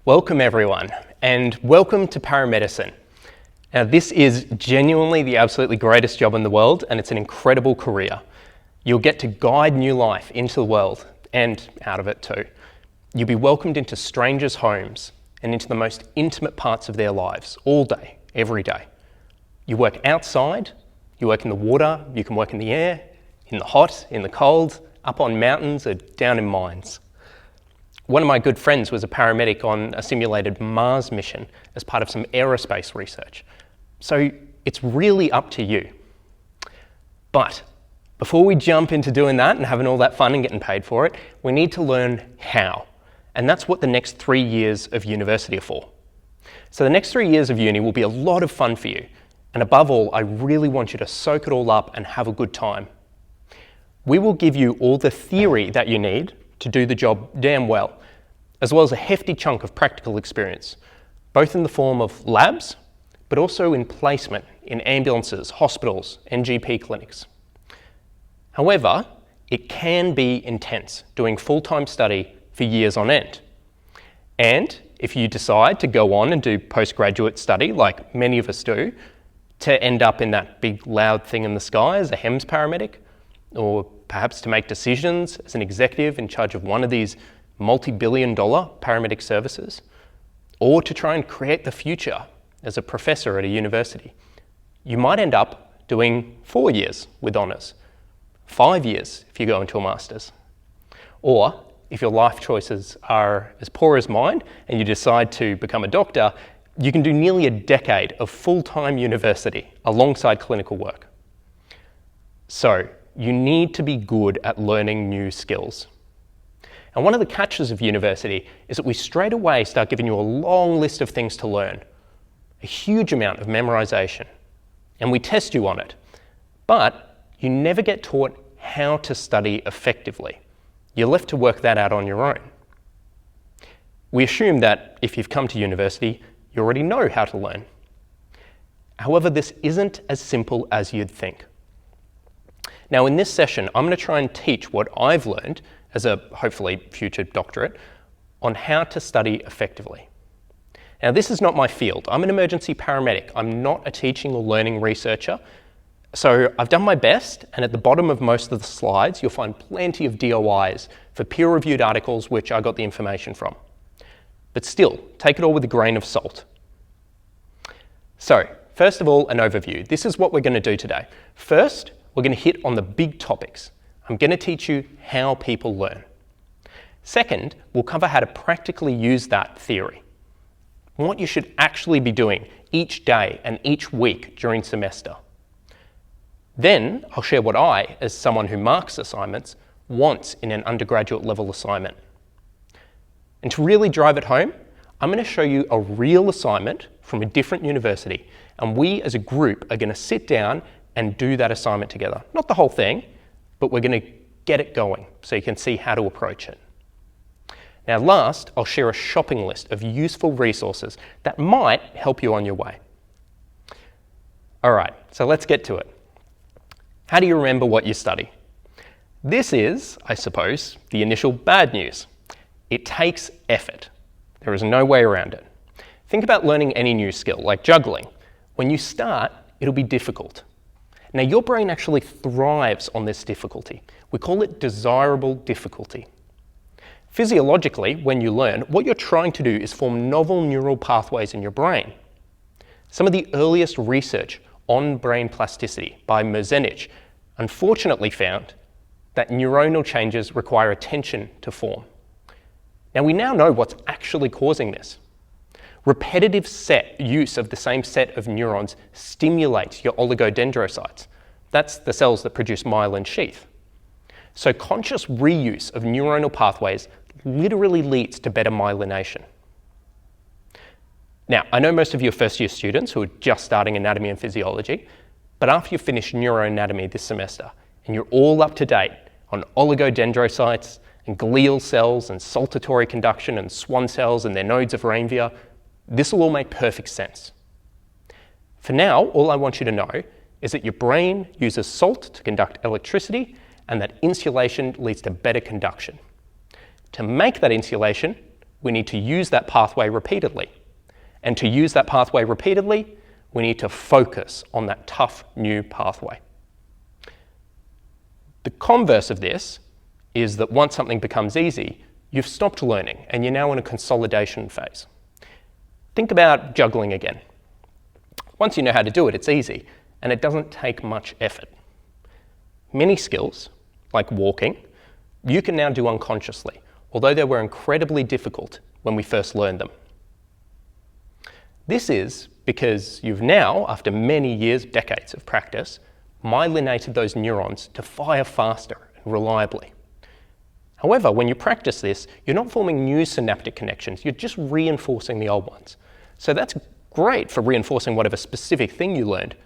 Welcome everyone, and welcome to Paramedicine. Now this is genuinely the absolutely greatest job in the world, and it's an incredible career. You'll get to guide new life into the world, and out of it too. You'll be welcomed into strangers' homes, and into the most intimate parts of their lives, all day, every day. You work outside, you work in the water, you can work in the air, in the hot, in the cold, up on mountains or down in mines. One of my good friends was a paramedic on a simulated Mars mission as part of some aerospace research. So it's really up to you. But before we jump into doing that and having all that fun and getting paid for it, we need to learn how. And that's what the next 3 years of university are for. So the next 3 years of uni will be a lot of fun for you. And above all, I really want you to soak it all up and have a good time. We will give you all the theory that you need to do the job damn well, as well as a hefty chunk of practical experience, both in the form of labs, but also in placement in ambulances, hospitals, and GP clinics. However, it can be intense doing full-time study for years on end. And if you decide to go on and do postgraduate study, like many of us do, to end up in that big loud thing in the sky as a HEMS paramedic, or perhaps to make decisions as an executive in charge of one of these multi-billion-dollar paramedic services, or to try and create the future as a professor at a university, you might end up doing 4 years with honours, 5 years if you go into a master's. Or if your life choices are as poor as mine and you decide to become a doctor, you can do nearly a decade of full-time university alongside clinical work. So you need to be good at learning new skills. And one of the catches of university is that we straight away start giving you a long list of things to learn, a huge amount of memorization, and we test you on it. But you never get taught how to study effectively. You're left to work that out on your own. We assume that if you've come to university, you already know how to learn. However, this isn't as simple as you'd think. Now in this session, I'm going to try and teach what I've learned as a hopefully future doctorate on how to study effectively. Now this is not my field. I'm an emergency paramedic. I'm not a teaching or learning researcher. So I've done my best, and at the bottom of most of the slides, you'll find plenty of DOIs for peer-reviewed articles which I got the information from. But still, take it all with a grain of salt. So, first of all, an overview. This is what we're going to do today. First, we're going to hit on the big topics. I'm going to teach you how people learn. Second, we'll cover how to practically use that theory, what you should actually be doing each day and each week during semester. Then, I'll share what I, as someone who marks assignments, want in an undergraduate level assignment. And to really drive it home, I'm going to show you a real assignment from a different university, and we as a group are going to sit down and do that assignment together. Not the whole thing, but we're going to get it going so you can see how to approach it. Now last, I'll share a shopping list of useful resources that might help you on your way. All right, so let's get to it. How do you remember what you study? This is, I suppose, the initial bad news. It takes effort. There is no way around it. Think about learning any new skill, like juggling. When you start, it'll be difficult. Now, your brain actually thrives on this difficulty. We call it desirable difficulty. Physiologically, when you learn, what you're trying to do is form novel neural pathways in your brain. Some of the earliest research on brain plasticity by Merzenich unfortunately found that neuronal changes require attention to form. Now we now know what's actually causing this. Repetitive use of the same set of neurons stimulates your oligodendrocytes. That's the cells that produce myelin sheath. So conscious reuse of neuronal pathways literally leads to better myelination. Now, I know most of you are first-year students who are just starting anatomy and physiology, but after you finish neuroanatomy this semester and you're all up to date on oligodendrocytes and glial cells and saltatory conduction and Schwann cells and their nodes of Ranvier, this will all make perfect sense. For now, all I want you to know is that your brain uses salt to conduct electricity and that insulation leads to better conduction. To make that insulation, we need to use that pathway repeatedly. And to use that pathway repeatedly, we need to focus on that tough new pathway. The converse of this is that once something becomes easy, you've stopped learning and you're now in a consolidation phase. Think about juggling again. Once you know how to do it, it's easy and it doesn't take much effort. Many skills, like walking, you can now do unconsciously, although they were incredibly difficult when we first learned them. This is because you've now, after many years, decades of practice, myelinated those neurons to fire faster and reliably. However, when you practice this, you're not forming new synaptic connections, you're just reinforcing the old ones. So that's great for reinforcing whatever specific thing you learned.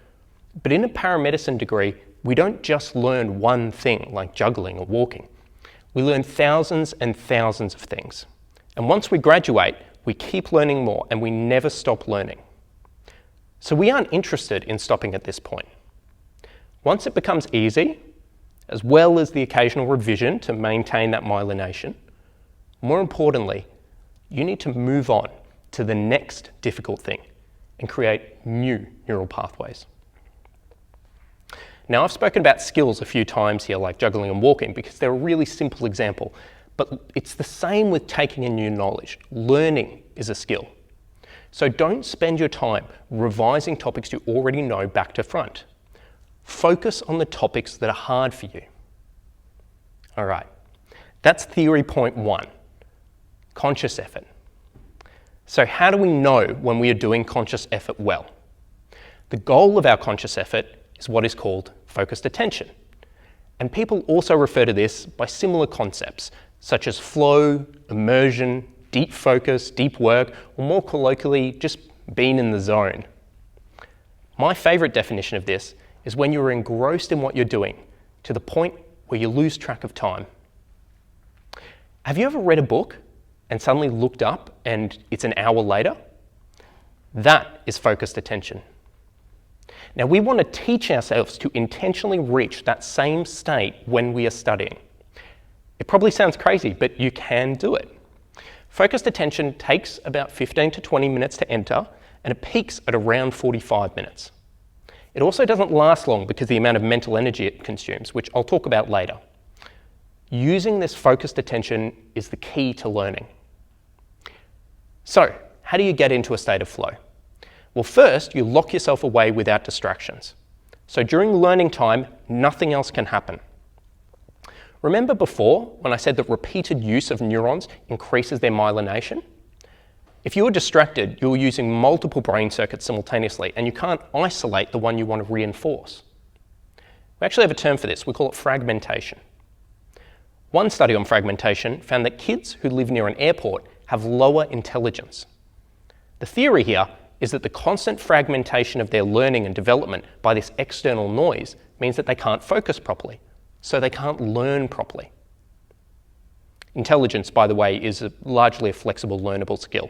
But in a paramedicine degree, we don't just learn one thing like juggling or walking. We learn thousands and thousands of things. And once we graduate, we keep learning more and we never stop learning. So we aren't interested in stopping at this point. Once it becomes easy, as well as the occasional revision to maintain that myelination, more importantly, you need to move on to the next difficult thing and create new neural pathways. Now, I've spoken about skills a few times here, like juggling and walking, because they're a really simple example, but it's the same with taking in new knowledge. Learning is a skill. So don't spend your time revising topics you already know back to front. Focus on the topics that are hard for you. All right, that's theory point one, conscious effort. So how do we know when we are doing conscious effort well? The goal of our conscious effort is what is called focused attention. And people also refer to this by similar concepts, such as flow, immersion, deep focus, deep work, or more colloquially, just being in the zone. My favourite definition of this is when you're engrossed in what you're doing to the point where you lose track of time. Have you ever read a book and suddenly looked up and it's an hour later? That is focused attention. Now, we want to teach ourselves to intentionally reach that same state when we are studying. It probably sounds crazy, but you can do it. Focused attention takes about 15 to 20 minutes to enter, and it peaks at around 45 minutes. It also doesn't last long because of the amount of mental energy it consumes, which I'll talk about later. Using this focused attention is the key to learning. So, how do you get into a state of flow? Well, first, you lock yourself away without distractions. So during learning time, nothing else can happen. Remember before when I said that repeated use of neurons increases their myelination? If you were distracted, you're using multiple brain circuits simultaneously and you can't isolate the one you want to reinforce. We actually have a term for this. We call it fragmentation. One study on fragmentation found that kids who live near an airport have lower intelligence. The theory here is that the constant fragmentation of their learning and development by this external noise means that they can't focus properly, so they can't learn properly. Intelligence, by the way, is largely a flexible, learnable skill.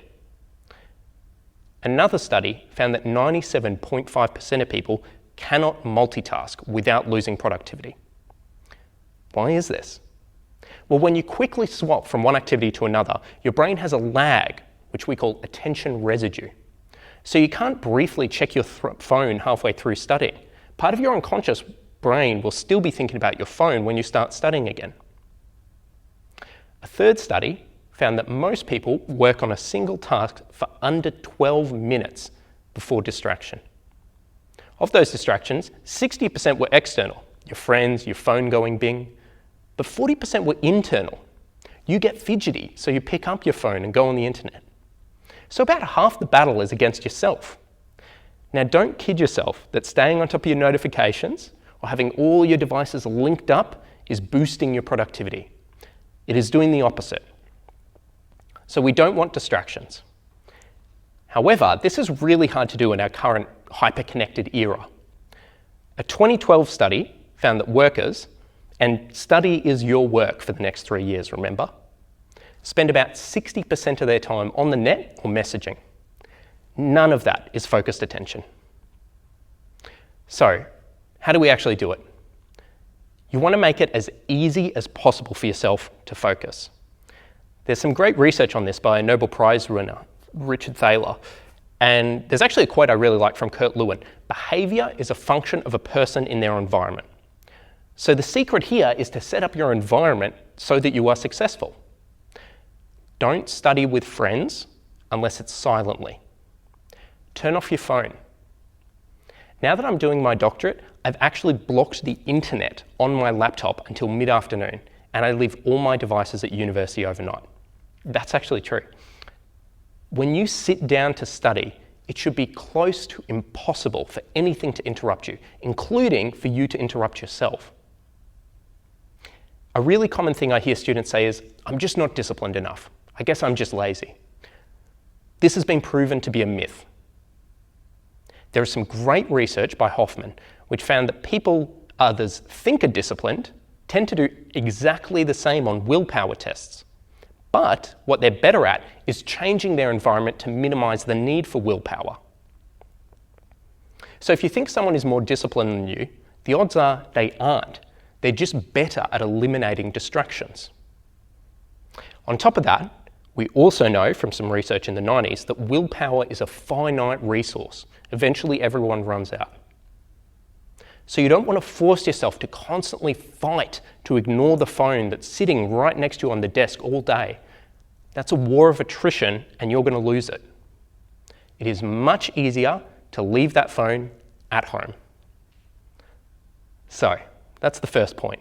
Another study found that 97.5% of people cannot multitask without losing productivity. Why is this? Well, when you quickly swap from one activity to another, your brain has a lag, which we call attention residue. So you can't briefly check your phone halfway through studying. Part of your unconscious brain will still be thinking about your phone when you start studying again. A third study found that most people work on a single task for under 12 minutes before distraction. Of those distractions, 60% were external, your friends, your phone going bing, but 40% were internal. You get fidgety, so you pick up your phone and go on the internet. So about half the battle is against yourself. Now, don't kid yourself that staying on top of your notifications or having all your devices linked up is boosting your productivity. It is doing the opposite. So we don't want distractions. However, this is really hard to do in our current hyper-connected era. A 2012 study found that workers, and study is your work for the next 3 years, remember, spend about 60% of their time on the net or messaging. None of that is focused attention. So, how do we actually do it? You want to make it as easy as possible for yourself to focus. There's some great research on this by a Nobel Prize winner, Richard Thaler, and there's actually a quote I really like from Kurt Lewin. Behaviour is a function of a person in their environment. So the secret here is to set up your environment so that you are successful. Don't study with friends unless it's silently. Turn off your phone. Now that I'm doing my doctorate, I've actually blocked the internet on my laptop until mid-afternoon, and I leave all my devices at university overnight. That's actually true. When you sit down to study, it should be close to impossible for anything to interrupt you, including for you to interrupt yourself. A really common thing I hear students say is, I'm just not disciplined enough. I guess I'm just lazy. This has been proven to be a myth. There is some great research by Hoffman which found that people others think are disciplined tend to do exactly the same on willpower tests. But what they're better at is changing their environment to minimize the need for willpower. So if you think someone is more disciplined than you, the odds are they aren't. They're just better at eliminating distractions. On top of that, we also know from some research in the 90s that willpower is a finite resource. Eventually everyone runs out. So you don't want to force yourself to constantly fight to ignore the phone that's sitting right next to you on the desk all day. That's a war of attrition and you're going to lose it. It is much easier to leave that phone at home. So that's the first point.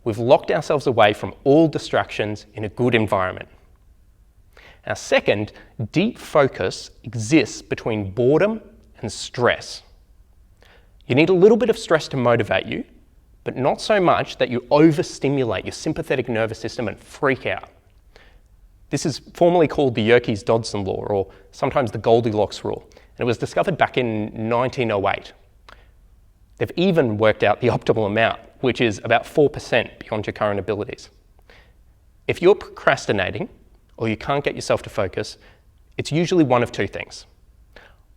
We've locked ourselves away from all distractions in a good environment. Now second, deep focus exists between boredom and stress. You need a little bit of stress to motivate you, but not so much that you overstimulate your sympathetic nervous system and freak out. This is formally called the Yerkes-Dodson law, or sometimes the Goldilocks rule, and it was discovered back in 1908. They've even worked out the optimal amount, which is about 4% beyond your current abilities. If you're procrastinating, or you can't get yourself to focus, it's usually one of two things.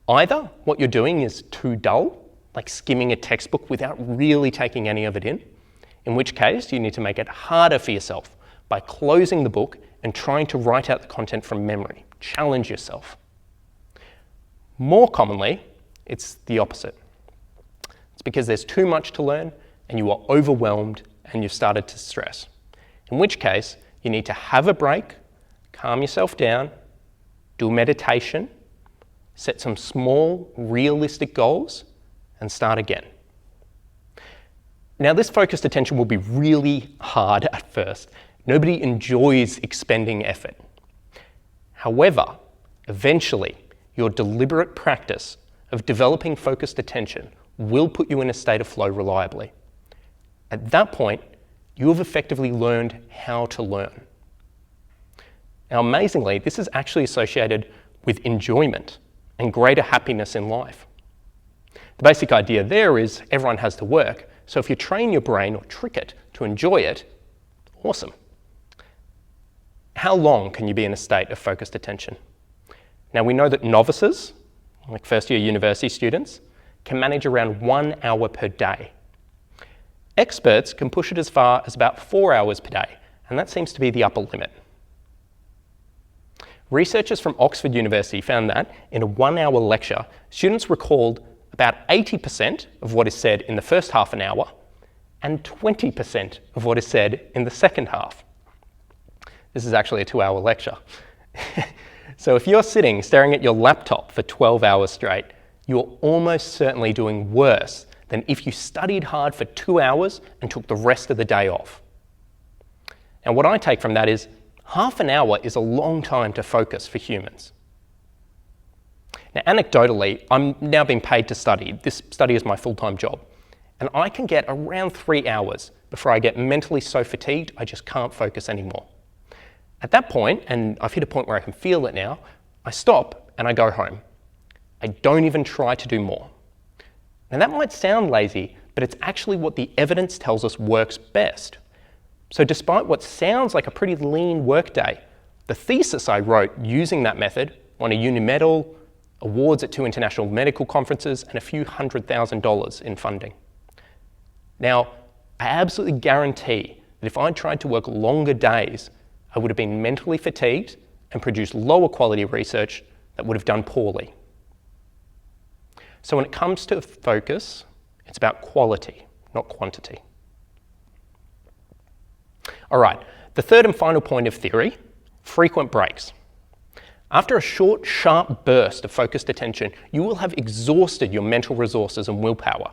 Either what you're doing is too dull, like skimming a textbook without really taking any of it in which case you need to make it harder for yourself by closing the book and trying to write out the content from memory. Challenge yourself. More commonly, it's the opposite. It's because there's too much to learn and you are overwhelmed and you've started to stress. In which case, you need to have a break, calm yourself down, do meditation, set some small, realistic goals, and start again. Now, this focused attention will be really hard at first. Nobody enjoys expending effort. However, eventually, your deliberate practice of developing focused attention will put you in a state of flow reliably. At that point, you have effectively learned how to learn. Now, amazingly, this is actually associated with enjoyment and greater happiness in life. The basic idea there is everyone has to work, so if you train your brain or trick it to enjoy it, awesome. How long can you be in a state of focused attention? Now, we know that novices, like first-year university students, can manage around 1 hour per day. Experts can push it as far as about 4 hours per day, and that seems to be the upper limit. Researchers from Oxford University found that in a 1 hour lecture, students recalled about 80% of what is said in the first half an hour and 20% of what is said in the second half. This is actually a 2 hour lecture. So if you're sitting staring at your laptop for 12 hours straight, you're almost certainly doing worse than if you studied hard for 2 hours and took the rest of the day off. And what I take from that is half an hour is a long time to focus for humans. Now, anecdotally, I'm now being paid to study. This study is my full-time job. And I can get around 3 hours before I get mentally so fatigued I just can't focus anymore. At that point, and I've hit a point where I can feel it now, I stop and I go home. I don't even try to do more. Now that might sound lazy, but it's actually what the evidence tells us works best. So despite what sounds like a pretty lean workday, the thesis I wrote using that method won a uni medal, awards at 2 international medical conferences, and a few $100,000 in funding. Now, I absolutely guarantee that if I tried to work longer days, I would have been mentally fatigued and produced lower quality research that would have done poorly. So when it comes to focus, it's about quality, not quantity. All right, the third and final point of theory, frequent breaks. After a short, sharp burst of focused attention, you will have exhausted your mental resources and willpower.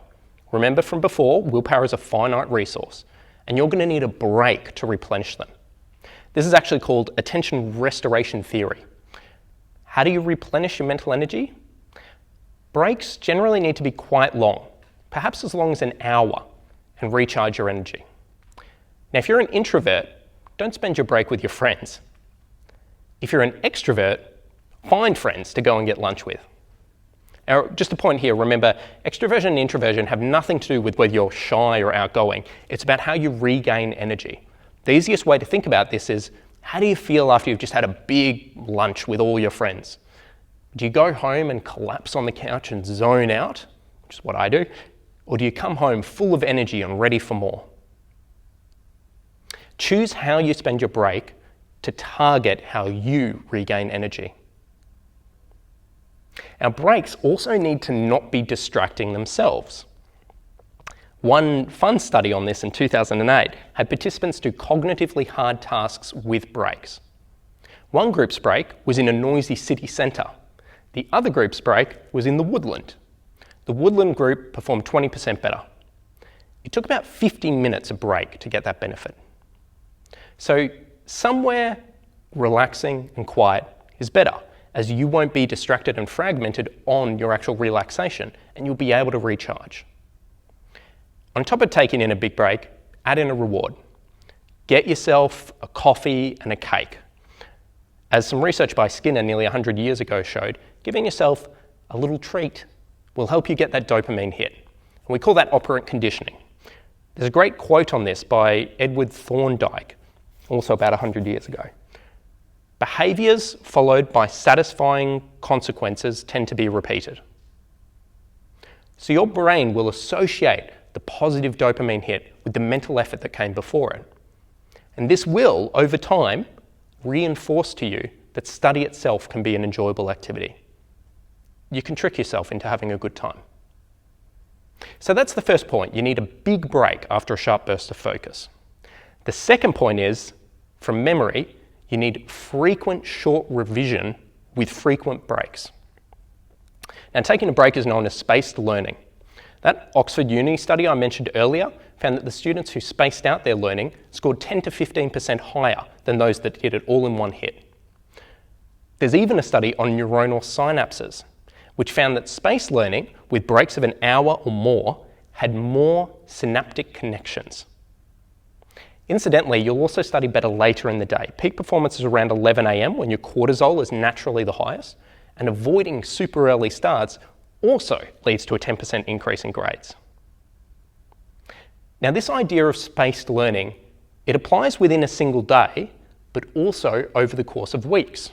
Remember from before, willpower is a finite resource, and you're going to need a break to replenish them. This is actually called attention restoration theory. How do you replenish your mental energy? Breaks generally need to be quite long, perhaps as long as an hour, and recharge your energy. Now, if you're an introvert, don't spend your break with your friends. If you're an extrovert, find friends to go and get lunch with. Now, just a point here, remember, extroversion and introversion have nothing to do with whether you're shy or outgoing. It's about how you regain energy. The easiest way to think about this is, how do you feel after you've just had a big lunch with all your friends? Do you go home and collapse on the couch and zone out, which is what I do, or do you come home full of energy and ready for more? Choose how you spend your break to target how you regain energy. Our breaks also need to not be distracting themselves. One fun study on this in 2008 had participants do cognitively hard tasks with breaks. One group's break was in a noisy city centre. The other group's break was in the woodland. The woodland group performed 20% better. It took about 15 minutes of break to get that benefit. So somewhere relaxing and quiet is better, as you won't be distracted and fragmented on your actual relaxation, and you'll be able to recharge. On top of taking in a big break, add in a reward. Get yourself a coffee and a cake. As some research by Skinner nearly 100 years ago showed, giving yourself a little treat will help you get that dopamine hit. And we call that operant conditioning. There's a great quote on this by Edward Thorndike, also about 100 years ago. Behaviours followed by satisfying consequences tend to be repeated. So your brain will associate the positive dopamine hit with the mental effort that came before it. And this will, over time, reinforce to you that study itself can be an enjoyable activity. You can trick yourself into having a good time. So that's the first point. You need a big break after a sharp burst of focus. The second point is, from memory, you need frequent short revision with frequent breaks. Now, taking a break is known as spaced learning. That Oxford Uni study I mentioned earlier found that the students who spaced out their learning scored 10 to 15% higher than those that did it all in one hit. There's even a study on neuronal synapses, which found that spaced learning with breaks of an hour or more had more synaptic connections. Incidentally, you'll also study better later in the day. Peak performance is around 11 a.m. when your cortisol is naturally the highest, and avoiding super early starts also leads to a 10% increase in grades. Now, this idea of spaced learning, it applies within a single day, but also over the course of weeks.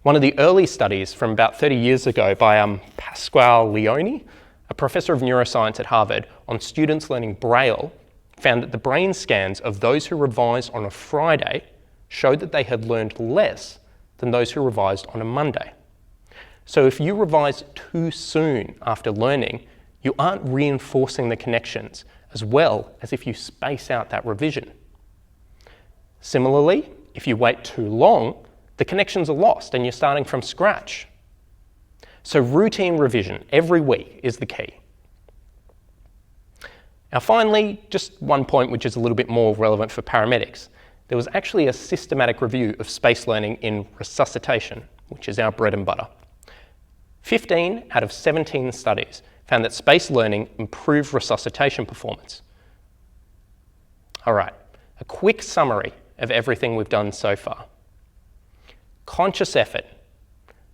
One of the early studies from about 30 years ago by Pasquale Leone, a professor of neuroscience at Harvard, on students learning Braille, found that the brain scans of those who revised on a Friday showed that they had learned less than those who revised on a Monday. So if you revise too soon after learning, you aren't reinforcing the connections as well as if you space out that revision. Similarly, if you wait too long, the connections are lost and you're starting from scratch. So routine revision every week is the key. Now finally, just one point which is a little bit more relevant for paramedics. There was actually a systematic review of spaced learning in resuscitation, which is our bread and butter. 15 out of 17 studies found that spaced learning improved resuscitation performance. All right, a quick summary of everything we've done so far. Conscious effort,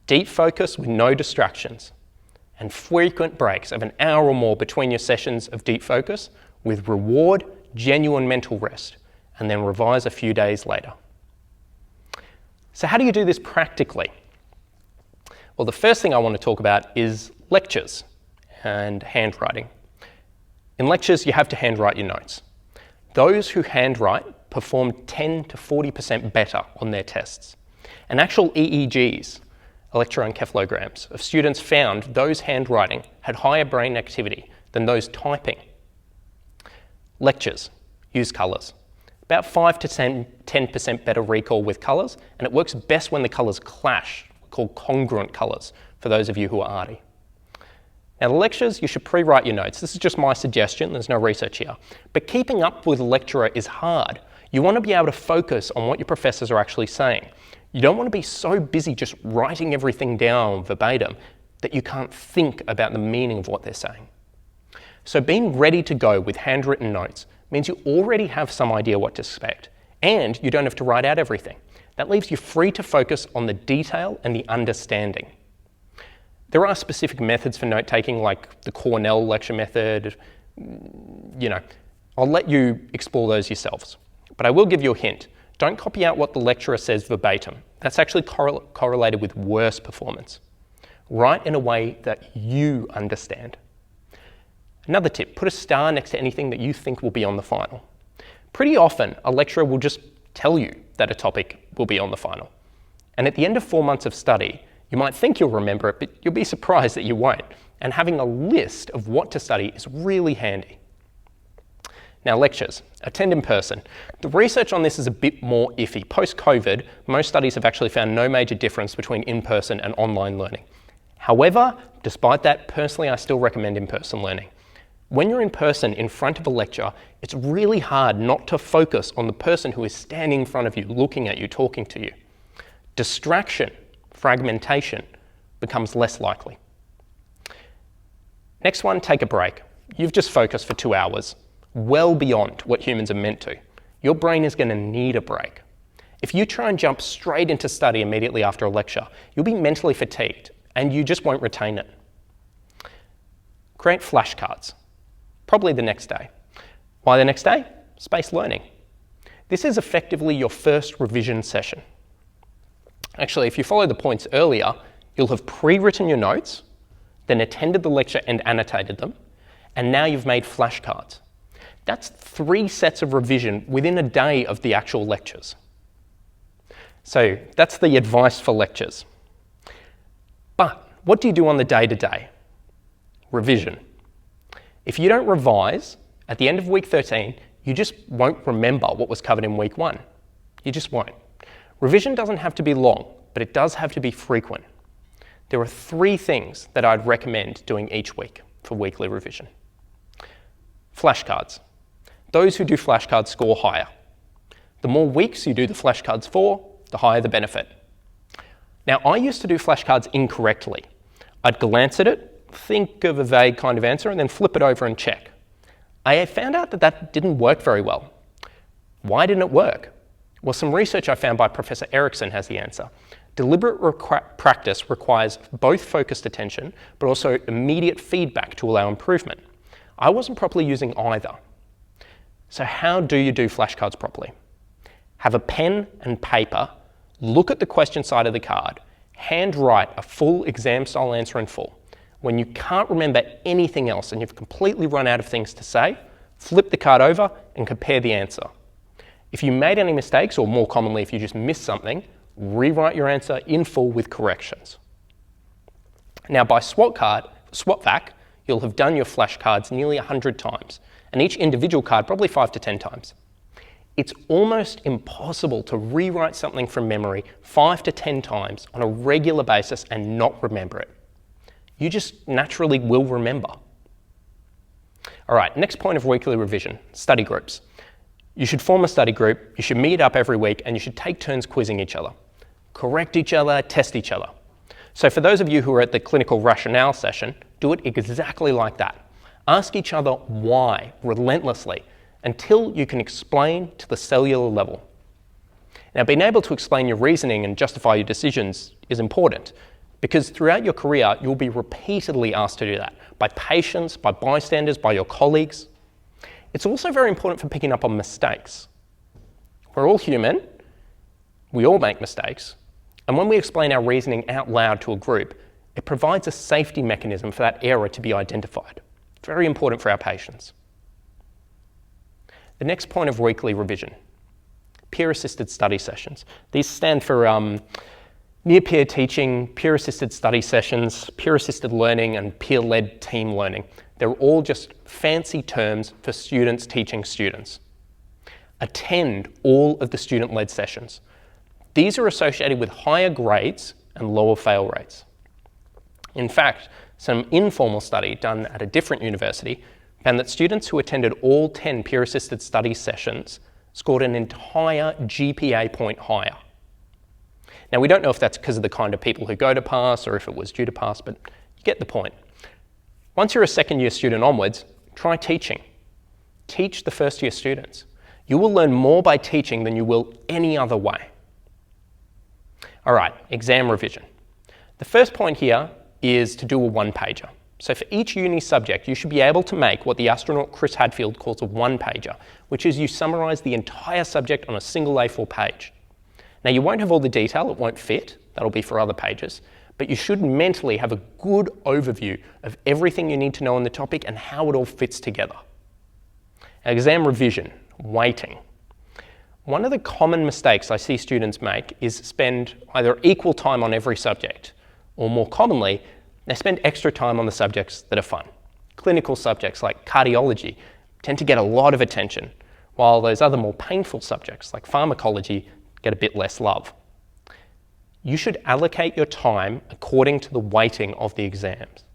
deep focus with no distractions, and frequent breaks of an hour or more between your sessions of deep focus with reward, genuine mental rest, and then revise a few days later. So how do you do this practically? Well, the first thing I want to talk about is lectures and handwriting. In lectures, you have to handwrite your notes. Those who handwrite performed 10 to 40% better on their tests. And actual EEGs, electroencephalograms, of students found those handwriting had higher brain activity than those typing. Lectures use colours. About 5 to 10% better recall with colours, and it works best when the colours clash, called congruent colours, for those of you who are arty. Now the lectures, you should pre-write your notes. This is just my suggestion, there's no research here. But keeping up with a lecturer is hard. You want to be able to focus on what your professors are actually saying. You don't want to be so busy just writing everything down verbatim that you can't think about the meaning of what they're saying. So being ready to go with handwritten notes means you already have some idea what to expect, and you don't have to write out everything. That leaves you free to focus on the detail and the understanding. There are specific methods for note-taking, like the Cornell lecture method. I'll let you explore those yourselves. But I will give you a hint. Don't copy out what the lecturer says verbatim. That's actually correlated with worse performance. Write in a way that you understand. Another tip, put a star next to anything that you think will be on the final. Pretty often, a lecturer will just tell you that a topic will be on the final. And at the end of 4 months of study, you might think you'll remember it, but you'll be surprised that you won't. And having a list of what to study is really handy. Now, lectures. Attend in person. The research on this is a bit more iffy. Post-COVID, most studies have actually found no major difference between in-person and online learning. However, despite that, personally, I still recommend in-person learning. When you're in person in front of a lecture, it's really hard not to focus on the person who is standing in front of you, looking at you, talking to you. Distraction, fragmentation, becomes less likely. Next one, take a break. You've just focused for 2 hours, well beyond what humans are meant to. Your brain is going to need a break. If you try and jump straight into study immediately after a lecture, you'll be mentally fatigued and you just won't retain it. Create flashcards, probably the next day. Why the next day? Spaced learning. This is effectively your first revision session. Actually, if you follow the points earlier, you'll have pre-written your notes, then attended the lecture and annotated them, and now you've made flashcards. That's 3 sets of revision within a day of the actual lectures. So that's the advice for lectures. But what do you do on the day-to-day? Revision. If you don't revise, at the end of week 13, you just won't remember what was covered in week 1. You just won't. Revision doesn't have to be long, but it does have to be frequent. There are 3 things that I'd recommend doing each week for weekly revision. Flashcards. Those who do flashcards score higher. The more weeks you do the flashcards for, the higher the benefit. Now, I used to do flashcards incorrectly. I'd glance at it, think of a vague kind of answer, and then flip it over and check. I found out that didn't work very well. Why didn't it work? Well, some research I found by Professor Erickson has the answer. Deliberate practice requires both focused attention, but also immediate feedback to allow improvement. I wasn't properly using either. So how do you do flashcards properly? Have a pen and paper, look at the question side of the card, handwrite a full exam-style answer in full. When you can't remember anything else and you've completely run out of things to say, flip the card over and compare the answer. If you made any mistakes, or more commonly if you just missed something, rewrite your answer in full with corrections. Now by swap vac, you'll have done your flashcards nearly 100 times, and each individual card probably 5 to 10 times. It's almost impossible to rewrite something from memory 5 to 10 times on a regular basis and not remember it. You just naturally will remember. All right, next point of weekly revision, study groups. You should form a study group, you should meet up every week, and you should take turns quizzing each other. Correct each other, test each other. So for those of you who are at the clinical rationale session, do it exactly like that. Ask each other why relentlessly until you can explain to the cellular level. Now, being able to explain your reasoning and justify your decisions is important because throughout your career, you'll be repeatedly asked to do that by patients, by bystanders, by your colleagues. It's also very important for picking up on mistakes. We're all human, we all make mistakes, and when we explain our reasoning out loud to a group, it provides a safety mechanism for that error to be identified. Very important for our patients. The next point of weekly revision, peer-assisted study sessions. These stand for near-peer teaching, peer-assisted study sessions, peer-assisted learning, and peer-led team learning. They're all just fancy terms for students teaching students. Attend all of the student-led sessions. These are associated with higher grades and lower fail rates. In fact, some informal study done at a different university found that students who attended all 10 peer-assisted study sessions scored an entire GPA point higher. Now, we don't know if that's because of the kind of people who go to pass or if it was due to pass, but you get the point. Once you're a second-year student onwards, try teaching. Teach the first-year students. You will learn more by teaching than you will any other way. All right, exam revision. The first point here is to do a one-pager. So for each uni subject, you should be able to make what the astronaut Chris Hadfield calls a one-pager, which is you summarise the entire subject on a single A4 page. Now, you won't have all the detail, it won't fit, that'll be for other pages, but you should mentally have a good overview of everything you need to know on the topic and how it all fits together. Exam revision, weighting. One of the common mistakes I see students make is spend either equal time on every subject, or more commonly, they spend extra time on the subjects that are fun. Clinical subjects like cardiology tend to get a lot of attention, while those other more painful subjects like pharmacology get a bit less love. You should allocate your time according to the weighting of the exams.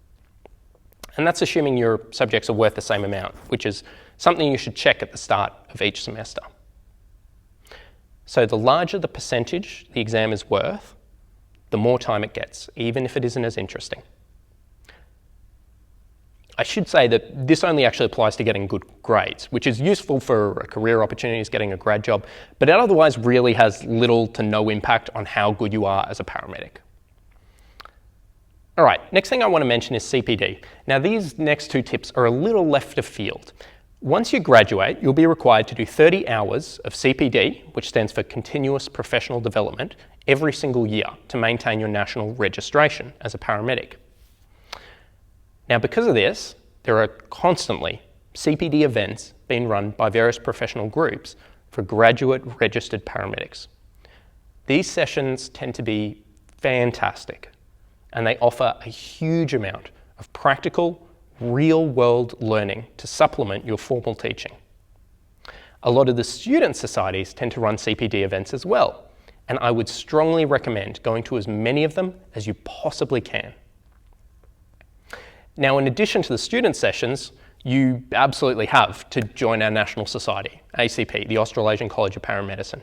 And that's assuming your subjects are worth the same amount, which is something you should check at the start of each semester. So the larger the percentage the exam is worth, the more time it gets, even if it isn't as interesting. I should say that this only actually applies to getting good grades, which is useful for career opportunities, getting a grad job, but it otherwise really has little to no impact on how good you are as a paramedic. All right, next thing I want to mention is CPD. Now, these next two tips are a little left of field. Once you graduate, you'll be required to do 30 hours of CPD, which stands for Continuous Professional Development, every single year to maintain your national registration as a paramedic. Now, because of this, there are constantly CPD events being run by various professional groups for graduate registered paramedics. These sessions tend to be fantastic, and they offer a huge amount of practical, real-world learning to supplement your formal teaching. A lot of the student societies tend to run CPD events as well, and I would strongly recommend going to as many of them as you possibly can. Now, in addition to the student sessions, you absolutely have to join our national society, ACP, the Australasian College of Paramedicine.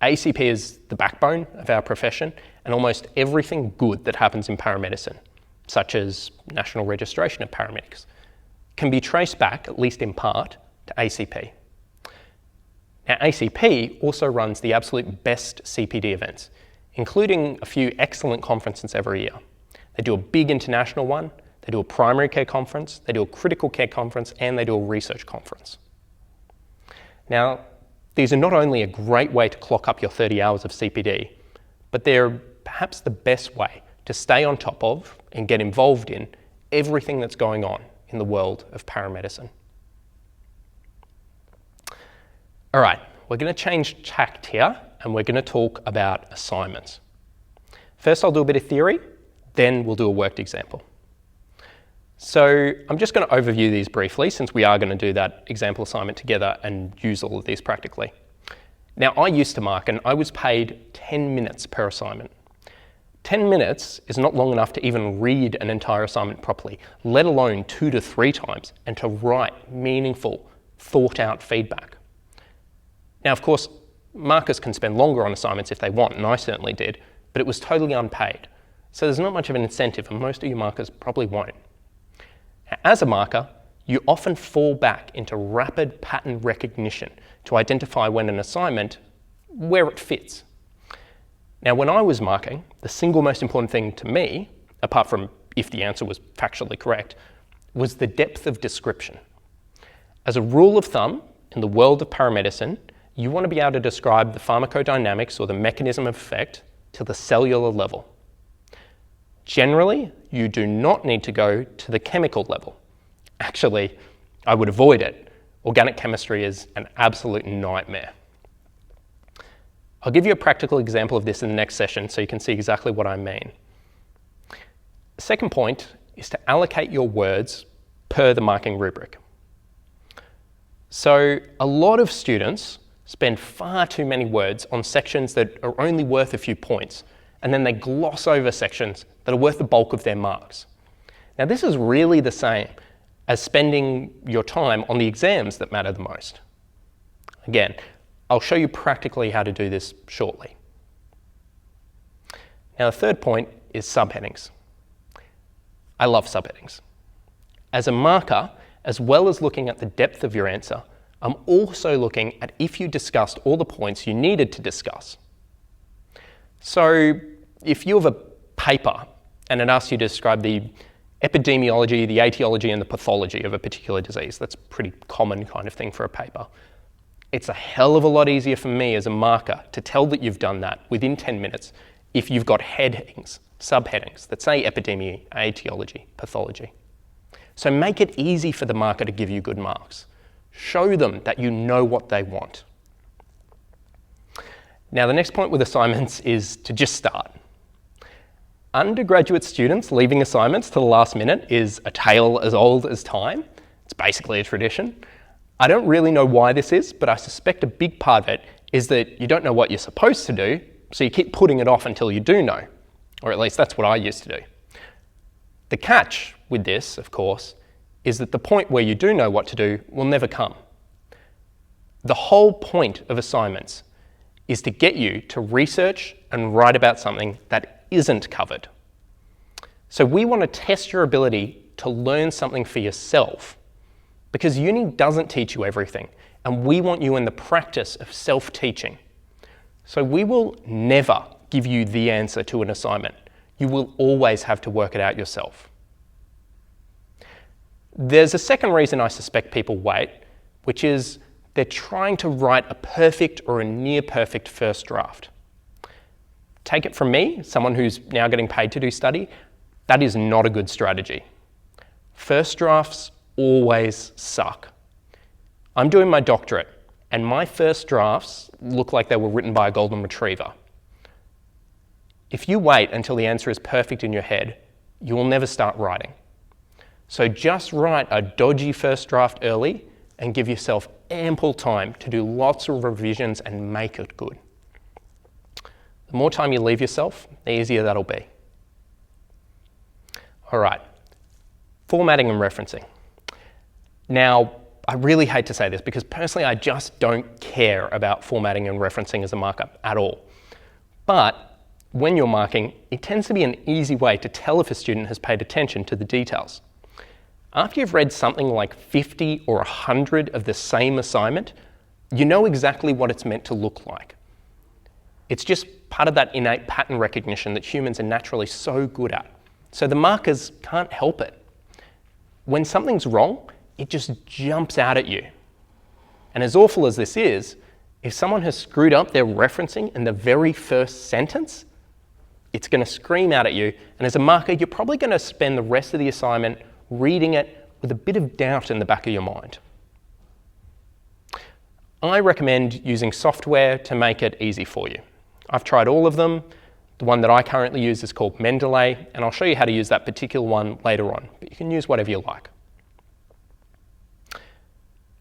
ACP is the backbone of our profession, and almost everything good that happens in paramedicine, such as national registration of paramedics, can be traced back, at least in part, to ACP. Now, ACP also runs the absolute best CPD events, including a few excellent conferences every year. They do a big international one, they do a primary care conference, they do a critical care conference, and they do a research conference. Now, these are not only a great way to clock up your 30 hours of CPD, but they're perhaps the best way to stay on top of and get involved in everything that's going on in the world of paramedicine. All right, we're going to change tact here, and we're going to talk about assignments. First, I'll do a bit of theory, then we'll do a worked example. So I'm just going to overview these briefly, since we are going to do that example assignment together and use all of these practically. Now, I used to mark, and I was paid 10 minutes per assignment. 10 minutes is not long enough to even read an entire assignment properly, let alone 2 to 3 times, and to write meaningful, thought-out feedback. Now, of course, markers can spend longer on assignments if they want, and I certainly did, but it was totally unpaid. So there's not much of an incentive, and most of your markers probably won't. As a marker, you often fall back into rapid pattern recognition to identify when an assignment, where it fits. Now, when I was marking, the single most important thing to me, apart from if the answer was factually correct, was the depth of description. As a rule of thumb, in the world of paramedicine, you want to be able to describe the pharmacodynamics or the mechanism of effect to the cellular level. Generally, you do not need to go to the chemical level. Actually, I would avoid it. Organic chemistry is an absolute nightmare. I'll give you a practical example of this in the next session so you can see exactly what I mean. The second point is to allocate your words per the marking rubric. So a lot of students spend far too many words on sections that are only worth a few points, and then they gloss over sections that are worth the bulk of their marks. Now this is really the same as spending your time on the exams that matter the most. Again, I'll show you practically how to do this shortly. Now the third point is subheadings. I love subheadings. As a marker, as well as looking at the depth of your answer, I'm also looking at if you discussed all the points you needed to discuss. So if you have a paper and it asks you to describe the epidemiology, the etiology and the pathology of a particular disease, that's a pretty common kind of thing for a paper. It's a hell of a lot easier for me as a marker to tell that you've done that within 10 minutes if you've got headings, subheadings that say epidemiology, etiology, pathology. So make it easy for the marker to give you good marks. Show them that you know what they want. Now the next point with assignments is to just start. Undergraduate students leaving assignments to the last minute is a tale as old as time. It's basically a tradition. I don't really know why this is, but I suspect a big part of it is that you don't know what you're supposed to do, so you keep putting it off until you do know. Or at least that's what I used to do. The catch with this, of course, is that the point where you do know what to do will never come. The whole point of assignments is to get you to research and write about something that isn't covered. So we want to test your ability to learn something for yourself, because uni doesn't teach you everything, and we want you in the practice of self-teaching. So we will never give you the answer to an assignment. You will always have to work it out yourself. There's a second reason I suspect people wait, which is they're trying to write a perfect or a near perfect first draft. Take it from me, someone who's now getting paid to do study, that is not a good strategy. First drafts always suck. I'm doing my doctorate, and my first drafts look like they were written by a golden retriever. If you wait until the answer is perfect in your head, you will never start writing. So just write a dodgy first draft early and give yourself ample time to do lots of revisions and make it good. The more time you leave yourself, the easier that'll be. All right, formatting and referencing. Now, I really hate to say this because personally I just don't care about formatting and referencing as a marker at all. But when you're marking, it tends to be an easy way to tell if a student has paid attention to the details. After you've read something like 50 or 100 of the same assignment, you know exactly what it's meant to look like. It's just part of that innate pattern recognition that humans are naturally so good at. So the markers can't help it. When something's wrong, it just jumps out at you. And as awful as this is, if someone has screwed up their referencing in the very first sentence, it's going to scream out at you. And as a marker, you're probably going to spend the rest of the assignment reading it with a bit of doubt in the back of your mind. I recommend using software to make it easy for you. I've tried all of them. The one that I currently use is called Mendeley, and I'll show you how to use that particular one later on, but you can use whatever you like.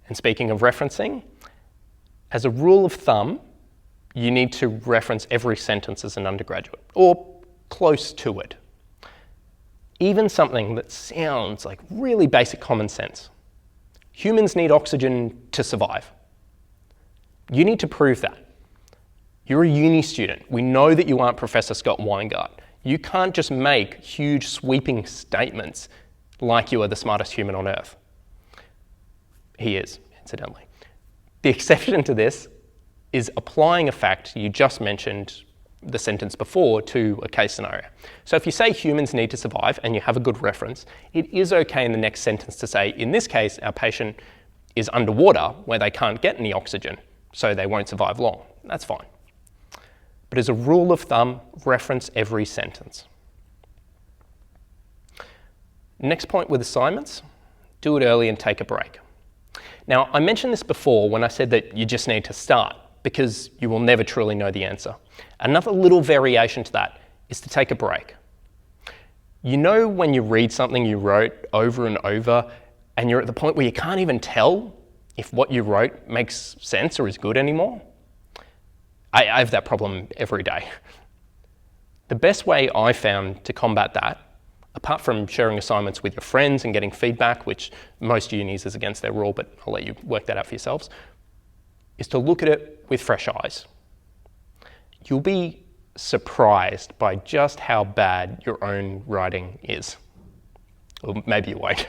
And speaking of referencing, as a rule of thumb, you need to reference every sentence as an undergraduate, or close to it. Even something that sounds like really basic common sense. Humans need oxygen to survive. You need to prove that. You're a uni student. We know that you aren't Professor Scott Weingart. You can't just make huge sweeping statements like you are the smartest human on earth. He is, incidentally. The exception to this is applying a fact you just mentioned the sentence before to a case scenario. So if you say humans need to survive and you have a good reference, it is okay in the next sentence to say, in this case, our patient is underwater where they can't get any oxygen, so they won't survive long. That's fine. But as a rule of thumb, reference every sentence. Next point with assignments, do it early and take a break. Now, I mentioned this before when I said that you just need to start, because you will never truly know the answer. Another little variation to that is to take a break. You know when you read something you wrote over and over and you're at the point where you can't even tell if what you wrote makes sense or is good anymore? I have that problem every day. The best way I found to combat that, apart from sharing assignments with your friends and getting feedback, which most unis is against their rule, but I'll let you work that out for yourselves, is to look at it with fresh eyes. You'll be surprised by just how bad your own writing is. Or maybe you won't.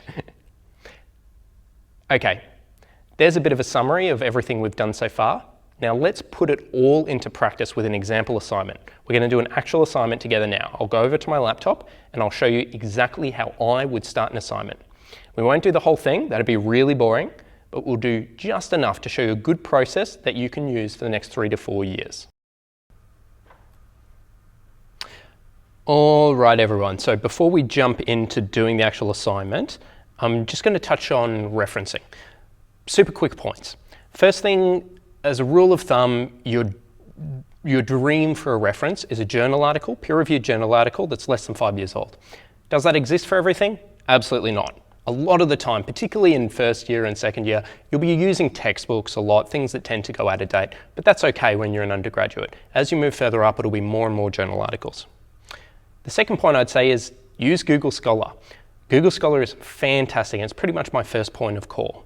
Okay, there's a bit of a summary of everything we've done so far. Now let's put it all into practice with an example assignment. We're going to do an actual assignment together now. I'll go over to my laptop and I'll show you exactly how I would start an assignment. We won't do the whole thing, that'd be really boring, but we'll do just enough to show you a good process that you can use for the next 3 to 4 years. All right, everyone. So before we jump into doing the actual assignment, I'm just going to touch on referencing. Super quick points. First thing, as a rule of thumb, your dream for a reference is a journal article, peer-reviewed journal article that's less than 5 years old. Does that exist for everything? Absolutely not. A lot of the time, particularly in first year and second year, you'll be using textbooks a lot, things that tend to go out of date, but that's okay when you're an undergraduate. As you move further up, it'll be more and more journal articles. The second point I'd say is use Google Scholar. Google Scholar is fantastic, and it's pretty much my first point of call.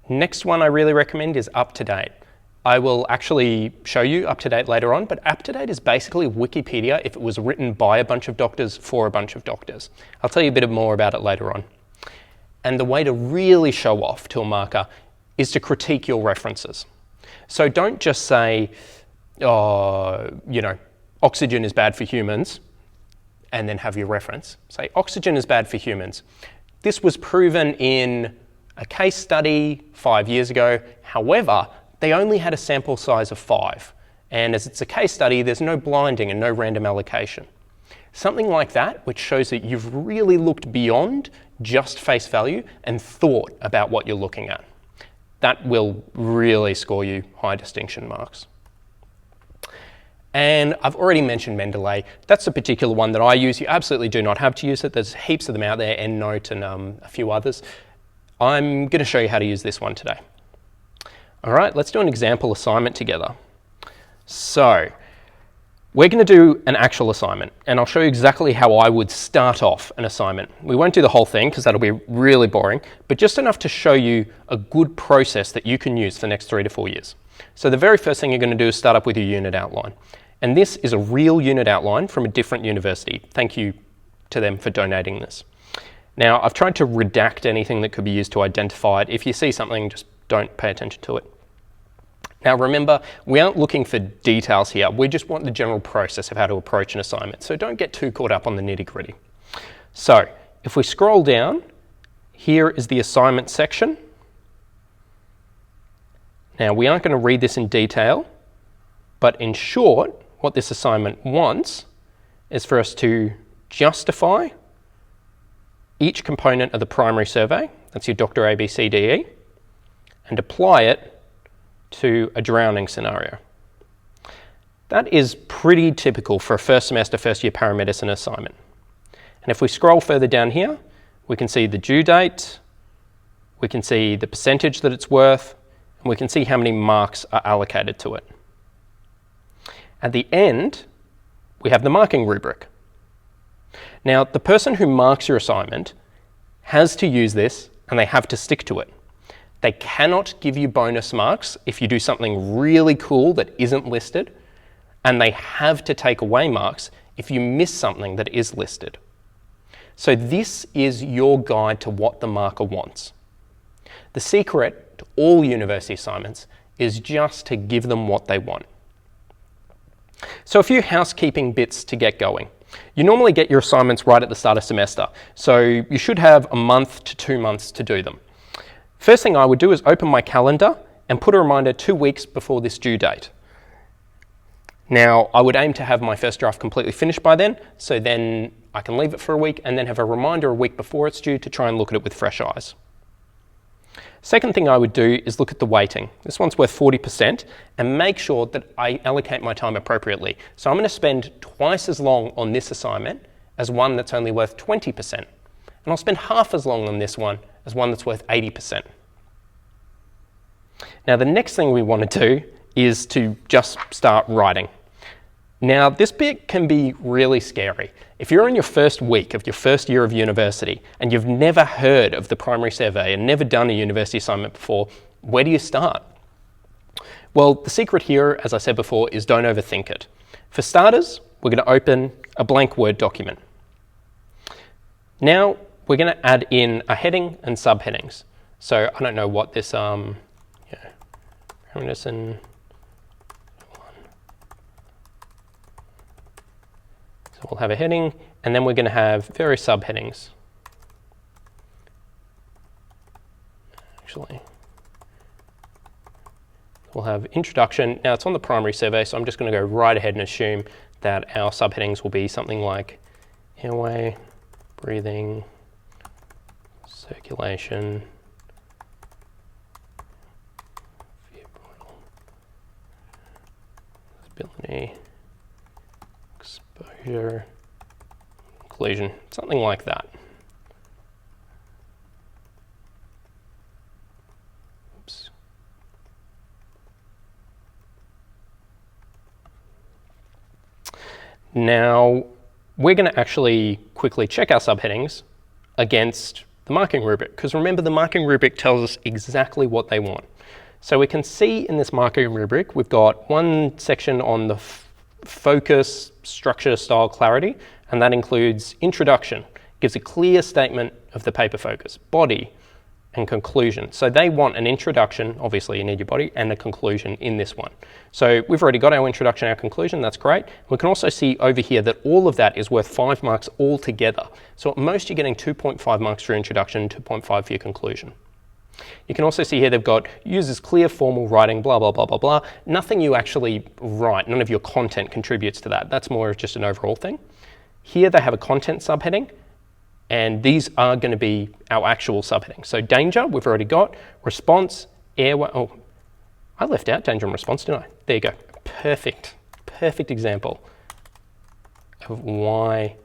Next one I really recommend is UpToDate. I will actually show you UpToDate later on, but UpToDate is basically Wikipedia if it was written by a bunch of doctors for a bunch of doctors. I'll tell you a bit more about it later on. And the way to really show off to a marker is to critique your references. So don't just say, oxygen is bad for humans, and then have your reference. Say, oxygen is bad for humans. This was proven in a case study 5 years ago. However, they only had a sample size of 5. And as it's a case study, there's no blinding and no random allocation. Something like that, which shows that you've really looked beyond just face value and thought about what you're looking at. That will really score you high distinction marks. And I've already mentioned Mendeley. That's a particular one that I use. You absolutely do not have to use it. There's heaps of them out there, EndNote and a few others. I'm going to show you how to use this one today. All right, let's do an example assignment together. So we're going to do an actual assignment, and I'll show you exactly how I would start off an assignment. We won't do the whole thing because that'll be really boring, but just enough to show you a good process that you can use for the next 3 to 4 years. So the very first thing you're going to do is start up with your unit outline. And this is a real unit outline from a different university. Thank you to them for donating this. Now, I've tried to redact anything that could be used to identify it. If you see something, just don't pay attention to it. Now remember, we aren't looking for details here. We just want the general process of how to approach an assignment. So don't get too caught up on the nitty-gritty. So if we scroll down, here is the assignment section. Now we aren't going to read this in detail, but in short, what this assignment wants is for us to justify each component of the primary survey, that's your Dr. ABCDE, and apply it to a drowning scenario. That is pretty typical for a first semester, first year paramedicine assignment. And if we scroll further down here, we can see the due date, we can see the percentage that it's worth, and we can see how many marks are allocated to it. At the end, we have the marking rubric. Now, the person who marks your assignment has to use this and they have to stick to it. They cannot give you bonus marks if you do something really cool that isn't listed, and they have to take away marks if you miss something that is listed. So this is your guide to what the marker wants. The secret to all university assignments is just to give them what they want. So a few housekeeping bits to get going. You normally get your assignments right at the start of semester, so you should have a month to 2 months to do them. First thing I would do is open my calendar and put a reminder 2 weeks before this due date. Now, I would aim to have my first draft completely finished by then, so then I can leave it for a week and then have a reminder a week before it's due to try and look at it with fresh eyes. Second thing I would do is look at the weighting. This one's worth 40% and make sure that I allocate my time appropriately. So I'm going to spend twice as long on this assignment as one that's only worth 20%. And I'll spend half as long on this one as one that's worth 80%. Now the next thing we want to do is to just start writing. Now this bit can be really scary. If you're in your first week of your first year of university and you've never heard of the primary survey and never done a university assignment before, where do you start? Well, the secret here, as I said before, is don't overthink it. For starters, we're going to open a blank Word document. Now we're going to add in a heading and subheadings. So I don't know what this Paramedicine. So we'll have a heading, and then we're going to have various subheadings. Actually, we'll have introduction. Now it's on the primary survey, so I'm just going to go right ahead and assume that our subheadings will be something like airway, breathing, circulation, visibility, exposure, conclusion, something like that. Oops. Now, we're going to actually quickly check our subheadings against the marking rubric, because remember, the marking rubric tells us exactly what they want. So we can see in this marking rubric, we've got one section on the focus, structure, style, clarity, and that includes introduction, gives a clear statement of the paper focus, body, and conclusion. So they want an introduction, obviously you need your body, and a conclusion in this one. So we've already got our introduction, our conclusion, that's great. We can also see over here that all of that is worth 5 marks altogether. So at most you're getting 2.5 marks for your introduction, 2.5 for your conclusion. You can also see here they've got uses clear formal writing, blah, blah, blah, blah, blah. Nothing you actually write, none of your content contributes to that. That's more of just an overall thing. Here they have a content subheading, and these are going to be our actual subheadings. So danger, we've already got. Response, airway, oh, I left out danger and response, didn't I? There you go. Perfect example of why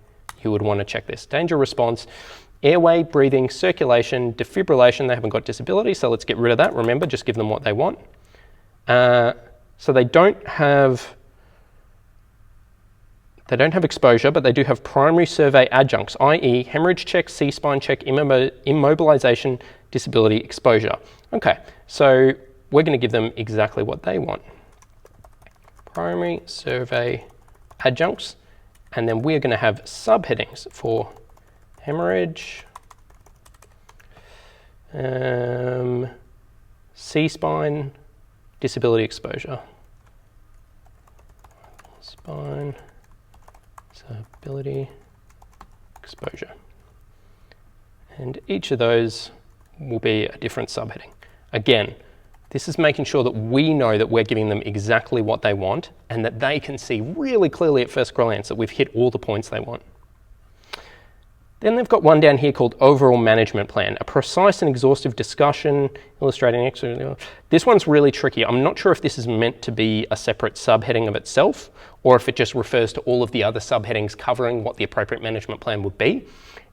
you would want to check this. Danger response, airway, breathing, circulation, defibrillation. They haven't got disability, so let's get rid of that. Remember, just give them what they want. So they don't have exposure, but they do have primary survey adjuncts, i.e. hemorrhage check, C-spine check, immobilization, disability, exposure. Okay, so we're going to give them exactly what they want. Primary survey adjuncts, and then we're going to have subheadings for hemorrhage, C-spine, disability, exposure. Spine, disability, exposure. And each of those will be a different subheading. Again, this is making sure that we know that we're giving them exactly what they want and that they can see really clearly at first glance that we've hit all the points they want. Then they've got one down here called Overall Management Plan, a precise and exhaustive discussion illustrating. This one's really tricky. I'm not sure if this is meant to be a separate subheading of itself or if it just refers to all of the other subheadings covering what the appropriate management plan would be.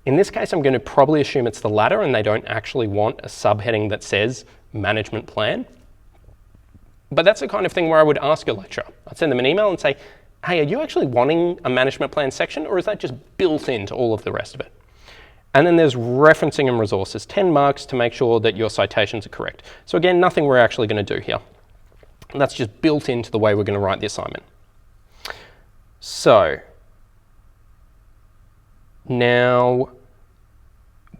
In this case, I'm going to probably assume it's the latter and they don't actually want a subheading that says management plan. But that's the kind of thing where I would ask a lecturer. I'd send them an email and say, hey, are you actually wanting a management plan section or is that just built into all of the rest of it? And then there's referencing and resources, 10 marks to make sure that your citations are correct. So again, nothing we're actually going to do here. And that's just built into the way we're going to write the assignment. So now